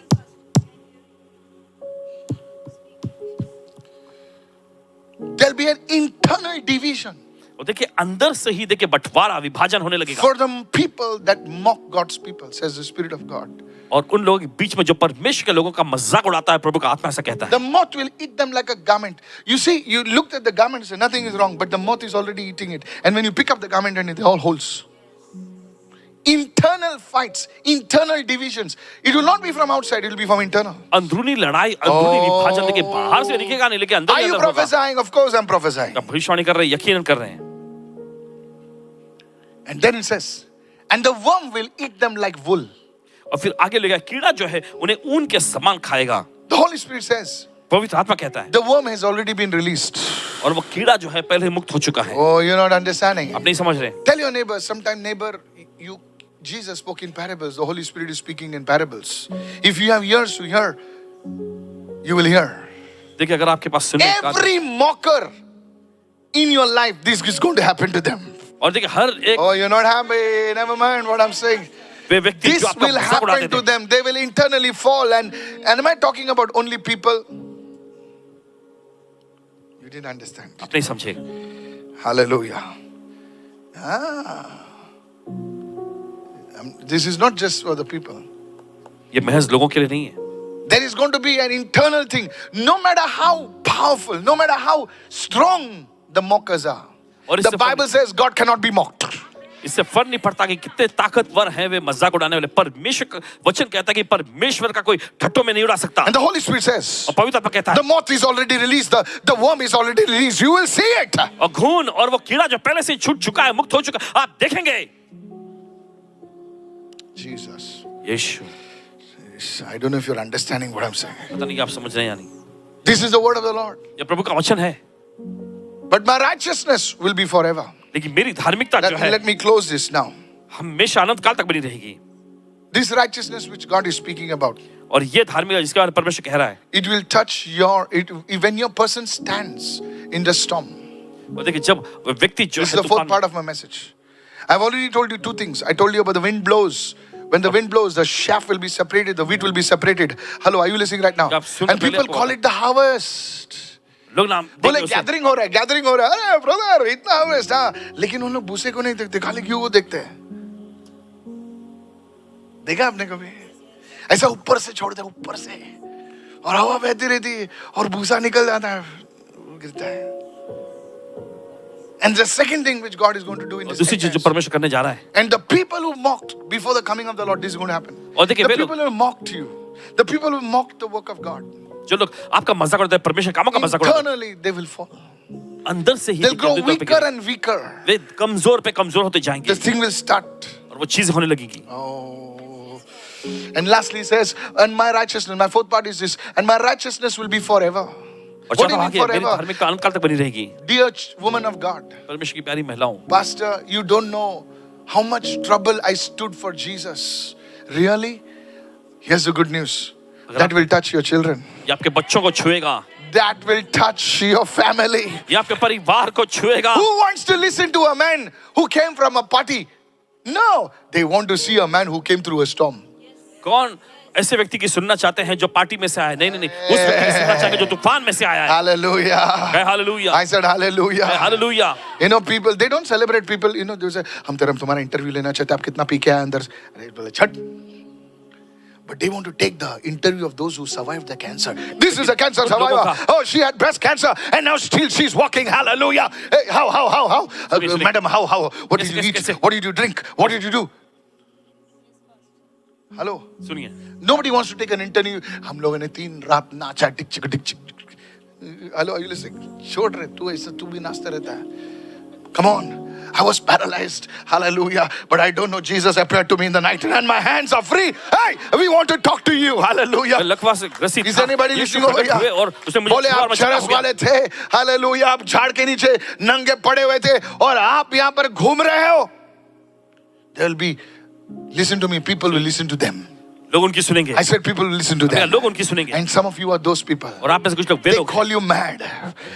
Speaker 1: There'll be an internal division
Speaker 2: और देखिए अंदर से ही देखिए बंटवारा, विभाजन होने लगेगा।
Speaker 1: for the people that mock God's people, says the Spirit of God.
Speaker 2: और उन लोगों के बीच में जो परमेश्वर के लोगों का मजाक उड़ाता है, प्रभु का आत्मा ऐसा कहता है।
Speaker 1: The moth will eat them like a garment. You see, you looked at the garment and said nothing is wrong, but the moth is already eating it. And when you pick up the garment and they're all holes. Internal fights, internal divisions. It will not be from outside, it will be from internal.
Speaker 2: अंदरूनी लड़ाई, अंदरूनी विभाजन देखिए बाहर से दिखेगा नहीं, लेकिन अंदर
Speaker 1: Are
Speaker 2: ही
Speaker 1: you
Speaker 2: अंदर होगा।
Speaker 1: prophesying? Of course I'm prophesying.
Speaker 2: आप भविष्यवाणी कर रहे हैं, यकीनन कर रहे हैं।
Speaker 1: And then it says, and the worm will eat them like wool.
Speaker 2: और फिर आगे लेगा कीड़ा जो है उन्हें ऊन के समान खाएगा।
Speaker 1: The Holy Spirit says,
Speaker 2: पवित्र आत्मा कहता है।
Speaker 1: the worm has already been released.
Speaker 2: और वो कीड़ा जो है पहले मुक्त हो चुका है।
Speaker 1: Oh, you're not understanding.
Speaker 2: आप नहीं समझ रहे।
Speaker 1: Tell your neighbor, sometime neighbor, Jesus spoke in parables. The Holy Spirit is speaking in parables. If you have ears to hear, you will hear.
Speaker 2: देखिए अगर आपके पास सुनने का,
Speaker 1: Every mocker in your life, this is going to happen to them.
Speaker 2: और देखिए हर एक
Speaker 1: Oh, you're not happy. Never mind what I'm saying.
Speaker 2: वे व्यक्ति
Speaker 1: This
Speaker 2: जो आपका
Speaker 1: will
Speaker 2: मजाक उड़ाते
Speaker 1: happen to
Speaker 2: थे,
Speaker 1: them. They will internally fall. And am I talking about only people? You didn't understand.
Speaker 2: आप नहीं समझे।
Speaker 1: Hallelujah. This is not just for the people.
Speaker 2: ये महज लोगों के लिए नहीं है।
Speaker 1: There is going to be an internal thing. No matter how powerful, no matter how strong the mockers are. The Bible says God cannot be mocked.
Speaker 2: इससे फर्क नहीं पड़ता कि कितने ताकतवर हैं वे मजाक उड़ाने वाले। परमेश्वर का वचन कहता है कि परमेश्वर का कोई ठट्टों में नहीं उड़ा सकता।
Speaker 1: And the Holy Spirit says,
Speaker 2: और पवित्र आत्मा कहता है,
Speaker 1: the moth is already released, the worm is already released. You will see it.
Speaker 2: और घून और वो कीड़ा जो पहले से छूट चुका है, मुक्त हो चुका है, आप देखेंगे।
Speaker 1: Jesus.
Speaker 2: Yeshu.
Speaker 1: I don't know if you're understanding what I'm saying.
Speaker 2: पता नहीं कि आप समझ रहे हैं या नहीं।
Speaker 1: This is the word of the Lord.
Speaker 2: ये प्रभु का वचन है।
Speaker 1: But my righteousness will be forever.
Speaker 2: लेकिन मेरी धार्मिकता जो है
Speaker 1: Let me close this now.
Speaker 2: हमेशा अनंत काल तक बनी रहेगी।
Speaker 1: This righteousness which God is speaking about,
Speaker 2: और ये धार्मिकता जिसके बारे में परमेश्वर कह रहा है,
Speaker 1: it will touch when your person stands in the storm.
Speaker 2: और देखिए जब व्यक्ति जो
Speaker 1: This is
Speaker 2: है
Speaker 1: the fourth
Speaker 2: तूफान
Speaker 1: part of my message. I've already told you two things. I told you about the wind blows. When the wind blows, the chaff will be separated, the wheat will be separated. Hello, are you listening right now? And people call it the harvest.
Speaker 2: लोग नाम
Speaker 1: बोले gathering हो रहा है, gathering हो रहा है। अरे ब्रदर इतना हार्वेस्ट, हाँ, लेकिन उन लोग भूसे को नहीं देखते, खाली क्यों को देखते हैं? देखा आपने कभी? ऐसा ऊपर से छोड़ दे, ऊपर से, और हवा बहती रहती है और भूसा निकल जाता है, वो गिरता है। And the second thing which God is going to do in this
Speaker 2: दूसरी चीज जो परमेश्वर करने जा रहा है,
Speaker 1: and the people who mocked before the coming of the Lord, this is going to happen.
Speaker 2: और देखिए
Speaker 1: The
Speaker 2: वे लोग
Speaker 1: people who mocked you, the people who mocked the work of God,
Speaker 2: जो लोग आपका मजाक उड़ाते हैं, परमेश्वर कामों का मजाक उड़ाते हैं,
Speaker 1: internally they will fall.
Speaker 2: अंदर से ही
Speaker 1: They'll grow
Speaker 2: अंदर पे
Speaker 1: weaker and weaker.
Speaker 2: वे कमजोर पे कमजोर होते जाएंगे
Speaker 1: The thing will start.
Speaker 2: और वो चीज होने लगेगी।
Speaker 1: Oh. And lastly he says, and my righteousness, my fourth part is this, and my righteousness will be forever.
Speaker 2: और
Speaker 1: What do
Speaker 2: चौथा
Speaker 1: you
Speaker 2: भाग
Speaker 1: mean
Speaker 2: है, मेरी
Speaker 1: forever?
Speaker 2: धार्मिकता अनंत काल तक बनी रहेगी।
Speaker 1: Dear woman of God,
Speaker 2: परमेश्वर की प्यारी महिलाओं,
Speaker 1: Pastor, you don't know how much trouble I stood for Jesus. Really? Here's the good news. That will touch your children.
Speaker 2: ये आपके बच्चों को छुएगा,
Speaker 1: That will touch your family.
Speaker 2: ये आपके परिवार को छुएगा।
Speaker 1: Who wants to listen to a man who came from a party No, they want to see a man who came through a storm.
Speaker 2: कौन ऐसे व्यक्ति की सुनना चाहते हैं जो पार्टी में से आया? नहीं नहीं नहीं, उस व्यक्ति की सुनना चाहेंगे जो तूफान में से आया है।
Speaker 1: Hallelujah.
Speaker 2: कहे हालेलुया।
Speaker 1: I said hallelujah.
Speaker 2: कहे hallelujah.
Speaker 1: You know, people, they don't celebrate people, you know, they say, हम तुम्हारा इंटरव्यू लेना चाहते हैं, आप कितना पी के आए अंदर से? अरे बोले छट. But they want to take the interview of those who survived the cancer. This is a cancer survivor. Oh, she had breast cancer and now still she's walking. Hallelujah. Hey, how? Madam, how? What did you eat? What did you drink? What did you do? Hello.
Speaker 2: सुनिए,
Speaker 1: Nobody wants to take an interview. हम लोगों ने 3 रात नाचा टिक चिक. Hello, are you listening? छोड़ रहे तू ऐसा तू भी नाचता रहता है. Come on. I was paralyzed. Hallelujah. But I don't know. Jesus appeared to me in the night and my hands are free. Hey, we want to talk to you. Hallelujah.
Speaker 2: लकवा से ग्रसित
Speaker 1: Is
Speaker 2: था।
Speaker 1: anybody
Speaker 2: यीशु
Speaker 1: listening over
Speaker 2: प्रकट हुए
Speaker 1: here?
Speaker 2: और उसने मुझे
Speaker 1: बोले
Speaker 2: छुआ और
Speaker 1: आप
Speaker 2: मैं चंगा
Speaker 1: चरस
Speaker 2: हो गया।
Speaker 1: वाले थे. Hallelujah. आप झाड़ के नीचे नंगे पड़े हुए थे और आप यहाँ पर घूम रहे हो. There will be, listen to me, people will listen to them.
Speaker 2: लोग उनकी सुनेंगे।
Speaker 1: I said people will listen to them.
Speaker 2: लोग उनकी सुनेंगे।
Speaker 1: And some of you are those people.
Speaker 2: और आप में से कुछ लोग वे
Speaker 1: They
Speaker 2: लोग
Speaker 1: call you mad.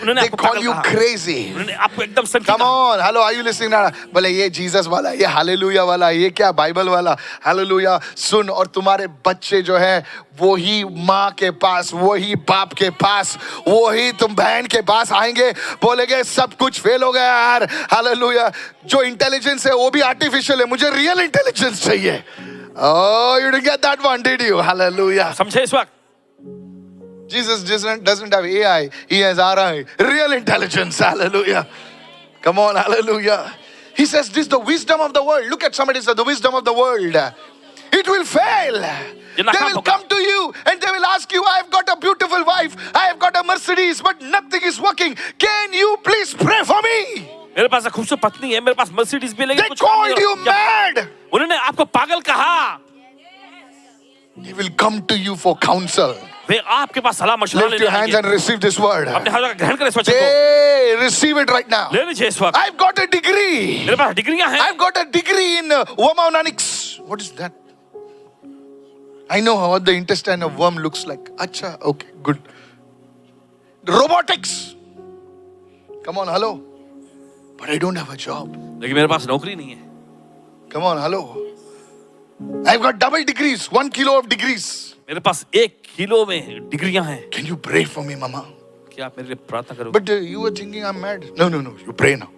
Speaker 2: उन्होंने
Speaker 1: They
Speaker 2: आपको
Speaker 1: call
Speaker 2: पागल
Speaker 1: you
Speaker 2: कहा।
Speaker 1: crazy.
Speaker 2: उन्होंने आपको एकदम सनकी
Speaker 1: Come
Speaker 2: कहा।
Speaker 1: on, hello, are you listening now? बोले ये जीसस वाला, ये हालेलुया वाला, ये क्या बाइबल वाला, हालेलुया सुन। और तुम्हारे बच्चे जो है वो ही माँ के पास, वो ही बाप के पास, वो ही तुम बहन के पास आएंगे, बोलेंगे सब कुछ फेल हो गया यार, हालेलुया। जो इंटेलिजेंस है वो भी आर्टिफिशियल है, मुझे रियल इंटेलिजेंस चाहिए। Oh, you didn't get that one, did you? Hallelujah.
Speaker 2: समझे इस वक्त?
Speaker 1: Jesus doesn't have AI. He has RI. Real intelligence. Hallelujah. Come on. Hallelujah. He says this is the wisdom of the world. Look at somebody say the wisdom of the world. It will fail. They will come to you and they will ask you, I have got a beautiful wife. I have got a Mercedes, but nothing is working. Can you please pray for me?
Speaker 2: मेरे पास एक खूबसूरत पत्नी है, मेरे पास Mercedes भी लेकिन
Speaker 1: They
Speaker 2: कुछ काम नहीं
Speaker 1: called
Speaker 2: हो
Speaker 1: you
Speaker 2: रहा।
Speaker 1: mad.
Speaker 2: उन्होंने आपको पागल कहा।
Speaker 1: They will come to you for counsel.
Speaker 2: वे आपके पास सलाह मशवरा
Speaker 1: Lift
Speaker 2: लेने
Speaker 1: your hands
Speaker 2: आएंगे।
Speaker 1: and receive this word.
Speaker 2: अपने हाथों का ग्रहण करें इस वचन को।
Speaker 1: Hey, receive it right now.
Speaker 2: ले लीजिए इस वक्त।
Speaker 1: I've got a degree.
Speaker 2: मेरे पास डिग्रियां हैं।
Speaker 1: I've got a degree in wormonics. What is that? I know how the intestine of worm looks like. Acha, okay, good. Robotics. Come on, hello. But I don't have a job.
Speaker 2: लेकिन मेरे पास नौकरी नहीं है।
Speaker 1: Come on, hello. I've got double degrees, 1 kilo of degrees.
Speaker 2: मेरे पास 1 kilo में डिग्रियां हैं।
Speaker 1: Can you pray for me, Mama?
Speaker 2: क्या आप मेरे लिए प्रार्थना करोगे?
Speaker 1: But you were thinking I'm mad. No, you pray now.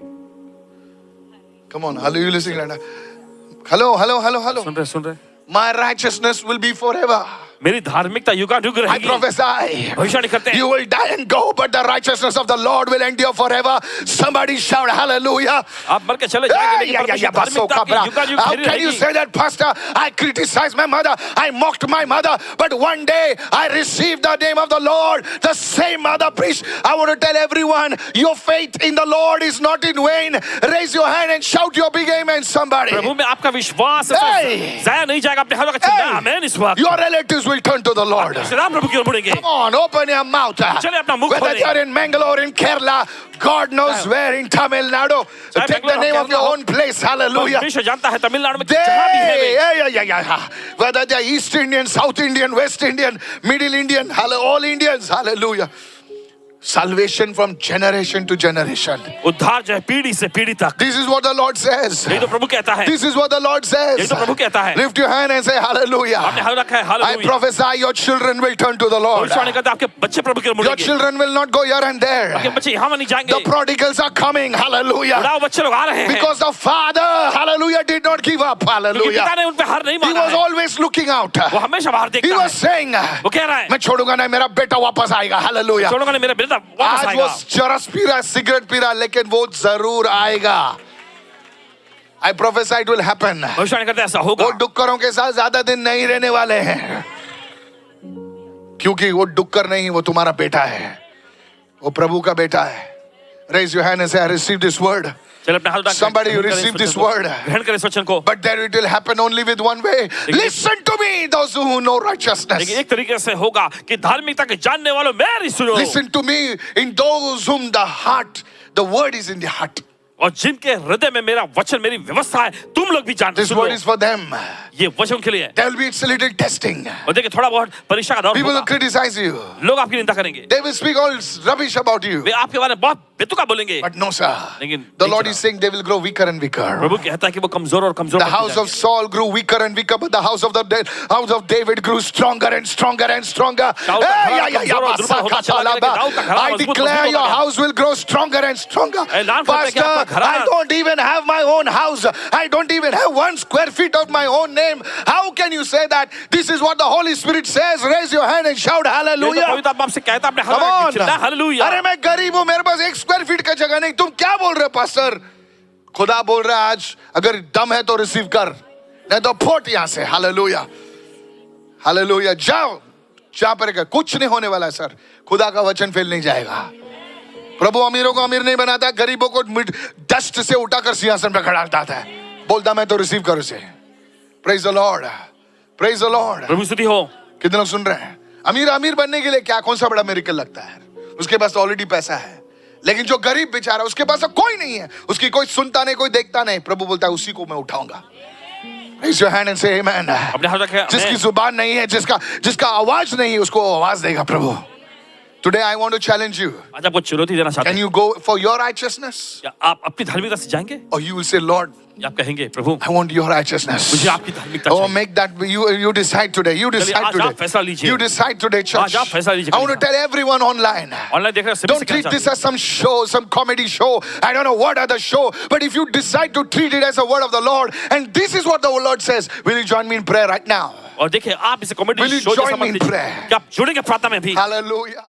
Speaker 1: Come on, hello, you listening right now? Hello.
Speaker 2: सुन रहे?
Speaker 1: My righteousness will be forever.
Speaker 2: मेरी धार्मिकता युगानुग
Speaker 1: I
Speaker 2: रहेगी।
Speaker 1: prophesy.
Speaker 2: भविष्यवाणी करते हैं।
Speaker 1: You will die and go, but the righteousness of the Lord will endure forever. Somebody shout hallelujah.
Speaker 2: आप मर के चले जाएंगे लेकिन परमेश्वर धार्मिकता की युगानुग
Speaker 1: How
Speaker 2: खड़ी
Speaker 1: can you
Speaker 2: रहेगी।
Speaker 1: say that, Pastor? I criticized my mother, I mocked my mother, but one day I received the name of the Lord. The same mother preached. I want to tell everyone, your faith in the Lord is not in vain. Raise your hand and shout your big amen, somebody.
Speaker 2: प्रभु में आपका विश्वास
Speaker 1: Hey!
Speaker 2: जाया नहीं जाएगा। अपने हाथों का चिल्ला आमेन इस वक्त।
Speaker 1: Your relatives will turn to the Lord.
Speaker 2: Shriram प्रभु की ओर मुड़ेंगे।
Speaker 1: Come on, open your mouth.
Speaker 2: चलिए अपना मुख
Speaker 1: Whether
Speaker 2: खोलें।
Speaker 1: you're in Mangalore, in Kerala, God knows where, in Tamil Nadu. Take the name of your own place. Hallelujah.
Speaker 2: परमेश्वर जानता है तमिलनाडु में जहाँ भी है वे।
Speaker 1: Yeah. Whether they're East Indian, South Indian, West Indian, Middle Indian, all Indians. Hallelujah. Salvation from generation to generation.
Speaker 2: उद्धार जो है पीढ़ी से पीढ़ी तक।
Speaker 1: This is what the Lord says.
Speaker 2: यही तो प्रभु कहता है।
Speaker 1: This is what the Lord
Speaker 2: यही
Speaker 1: says.
Speaker 2: तो प्रभु कहता है।
Speaker 1: Lift your hand and say hallelujah.
Speaker 2: आपने हाथ रखा है
Speaker 1: I
Speaker 2: hallelujah.
Speaker 1: prophesy your children will turn to the Lord.
Speaker 2: भविष्यवाणी करता है आपके बच्चे प्रभु की ओर
Speaker 1: Your
Speaker 2: मुड़ेंगे।
Speaker 1: children will not go here and there.
Speaker 2: आपके बच्चे यहाँ वहाँ नहीं जाएंगे।
Speaker 1: The prodigals are coming. Hallelujah.
Speaker 2: उड़ाओ बच्चे लोग आ रहे हैं।
Speaker 1: Because the father, hallelujah, did not give up.
Speaker 2: क्योंकि
Speaker 1: Hallelujah.
Speaker 2: पिता ने उन पे हार नहीं
Speaker 1: He
Speaker 2: माना
Speaker 1: was
Speaker 2: है।
Speaker 1: always looking out.
Speaker 2: वो हमेशा बाहर
Speaker 1: He
Speaker 2: देखता
Speaker 1: was
Speaker 2: है।
Speaker 1: saying,
Speaker 2: वो कह रहा है
Speaker 1: मैं छोड़ूंगा नहीं, मेरा बेटा वापस आएगा. Hallelujah.
Speaker 2: छोड़ूंगा नहीं, मेरा बेटा वापस
Speaker 1: आज वो
Speaker 2: आएगा।
Speaker 1: चरस पी रहा है, सिगरेट पी रहा है, लेकिन वो जरूर आएगा. I prophesy it will happen.
Speaker 2: भविष्यवाणी करते हैं ऐसा
Speaker 1: वो
Speaker 2: होगा।
Speaker 1: डुक्करों के साथ ज्यादा दिन नहीं रहने वाले हैं, क्योंकि वो डुक्कर नहीं, वो तुम्हारा बेटा है, वो प्रभु का बेटा है. Raise your hand and say, I receive this word.
Speaker 2: चल अपने हाथ उठाकर
Speaker 1: Somebody
Speaker 2: ग्रहण करें
Speaker 1: receive
Speaker 2: इस
Speaker 1: this
Speaker 2: वचन को।
Speaker 1: word.
Speaker 2: ग्रहण करें इस वचन को।
Speaker 1: But then it will happen only with one way. Listen to me, those who know righteousness.
Speaker 2: लेकिन एक तरीके से होगा कि धार्मिकता के जानने वालों मेरी सुनो।
Speaker 1: Listen to me, in those whom the heart, the word is in the heart.
Speaker 2: और जिनके हृदय में मेरा वचन मेरी व्यवस्था है, तुम लोग भी जानते
Speaker 1: This word
Speaker 2: सुनो।
Speaker 1: is for them.
Speaker 2: ये वचन के लिए है।
Speaker 1: There will be it's a little testing.
Speaker 2: और देखिए थोड़ा बहुत परीक्षा का दौर
Speaker 1: People will
Speaker 2: होगा।
Speaker 1: criticize you.
Speaker 2: लोग आपकी निंदा करेंगे,
Speaker 1: They will speak all rubbish about you.
Speaker 2: वे आपके बारे में बहुत बेतुका बोलेंगे,
Speaker 1: But no, sir.
Speaker 2: लेकिन
Speaker 1: The
Speaker 2: नहीं
Speaker 1: Lord
Speaker 2: चला।
Speaker 1: is saying they will grow weaker and weaker.
Speaker 2: प्रभु कहता है कि वो कमजोर और कमजोर
Speaker 1: The
Speaker 2: होते
Speaker 1: house of
Speaker 2: जाएंगे।
Speaker 1: Saul grew weaker and weaker, but the house of David grew stronger and stronger and stronger.
Speaker 2: शाऊल का
Speaker 1: Hey,
Speaker 2: घराना कमजोर और दुर्बल होता चला गया, लेकिन दाऊद का घराना
Speaker 1: I
Speaker 2: मजबूत
Speaker 1: declare
Speaker 2: होता
Speaker 1: your
Speaker 2: गया।
Speaker 1: house will grow stronger and stronger.
Speaker 2: ऐलान करते हैं कि
Speaker 1: Pastor,
Speaker 2: आपका घराना-
Speaker 1: I don't even have my own house. I don't even have 1 square feet of my own name. How can you say that? This is what the Holy Spirit says. Raise your hand and shout
Speaker 2: ये तो
Speaker 1: hallelujah.
Speaker 2: पवित्र आत्मा आपसे कहता है, अपने
Speaker 1: Come
Speaker 2: हाथ
Speaker 1: on.
Speaker 2: में चिल्ला हालेलुया।
Speaker 1: अरे मैं गरीब हूं, मेरे पास 1 स्क्वायर फीट का जगह नहीं, तुम क्या बोल रहे हो पास्टर? खुदा बोल रहा है आज अगर दम है तो रिसीव कर, नहीं तो फोट यहां से। Hallelujah, hallelujah. जाओ जहां पर कुछ नहीं होने वाला है सर, खुदा का वचन फेल नहीं जाएगा। प्रभु अमीरों को अमीर नहीं बनाता, गरीबों को डस्ट से उठाकर सिंहासन पर खड़ा करता है। बोलता मैं तो रिसीव कर उसे। Praise the Lord, praise the Lord.
Speaker 2: प्रभु स्तुति हो।
Speaker 1: कितने लोग सुन रहे हैं? अमीर बनने के लिए क्या कौन सा बड़ा मिरेकल लगता है? उसके पास ऑलरेडी पैसा है, लेकिन जो गरीब बेचारा उसके पास कोई नहीं है, उसकी कोई सुनता नहीं, कोई देखता नहीं। प्रभु बोलता है उसी को मैं उठाऊंगा। Raise your hand and say amen.
Speaker 2: अपने हाथ रखें।
Speaker 1: जिसकी जुबान नहीं है, जिसका आवाज नहीं है, उसको आवाज देगा प्रभु। Today I want to challenge you.
Speaker 2: आज आपको चुनौती देना चाहते
Speaker 1: Can
Speaker 2: हैं।
Speaker 1: you go for your righteousness,
Speaker 2: क्या आप अपनी धार्मिकता से जाएंगे,
Speaker 1: or you will say, Lord,
Speaker 2: या आप कहेंगे प्रभु
Speaker 1: I want your righteousness.
Speaker 2: मुझे आपकी धार्मिकता
Speaker 1: Oh,
Speaker 2: चाहिए।
Speaker 1: make that you decide today. You
Speaker 2: चलिए,
Speaker 1: decide
Speaker 2: आज आप
Speaker 1: today.
Speaker 2: फैसला लीजिए।
Speaker 1: You decide today, church.
Speaker 2: आज आप फैसला लीजिए।
Speaker 1: I want to tell everyone online.
Speaker 2: Online देख रहे हैं, सभी
Speaker 1: Don't
Speaker 2: से कहना
Speaker 1: treat this
Speaker 2: चाहते
Speaker 1: as some show, some comedy show. I don't know what other show, but if you decide to treat it as a word of the Lord, and this is what the Lord says, will you join me in prayer right now?
Speaker 2: हैं। और देखिए आप इसे comedy
Speaker 1: Will you
Speaker 2: show
Speaker 1: join
Speaker 2: जैसा
Speaker 1: me
Speaker 2: मत
Speaker 1: in
Speaker 2: लीजिए।
Speaker 1: prayer?
Speaker 2: क्या आप जुड़ेंगे प्रार्थना में भी?
Speaker 1: Hallelujah.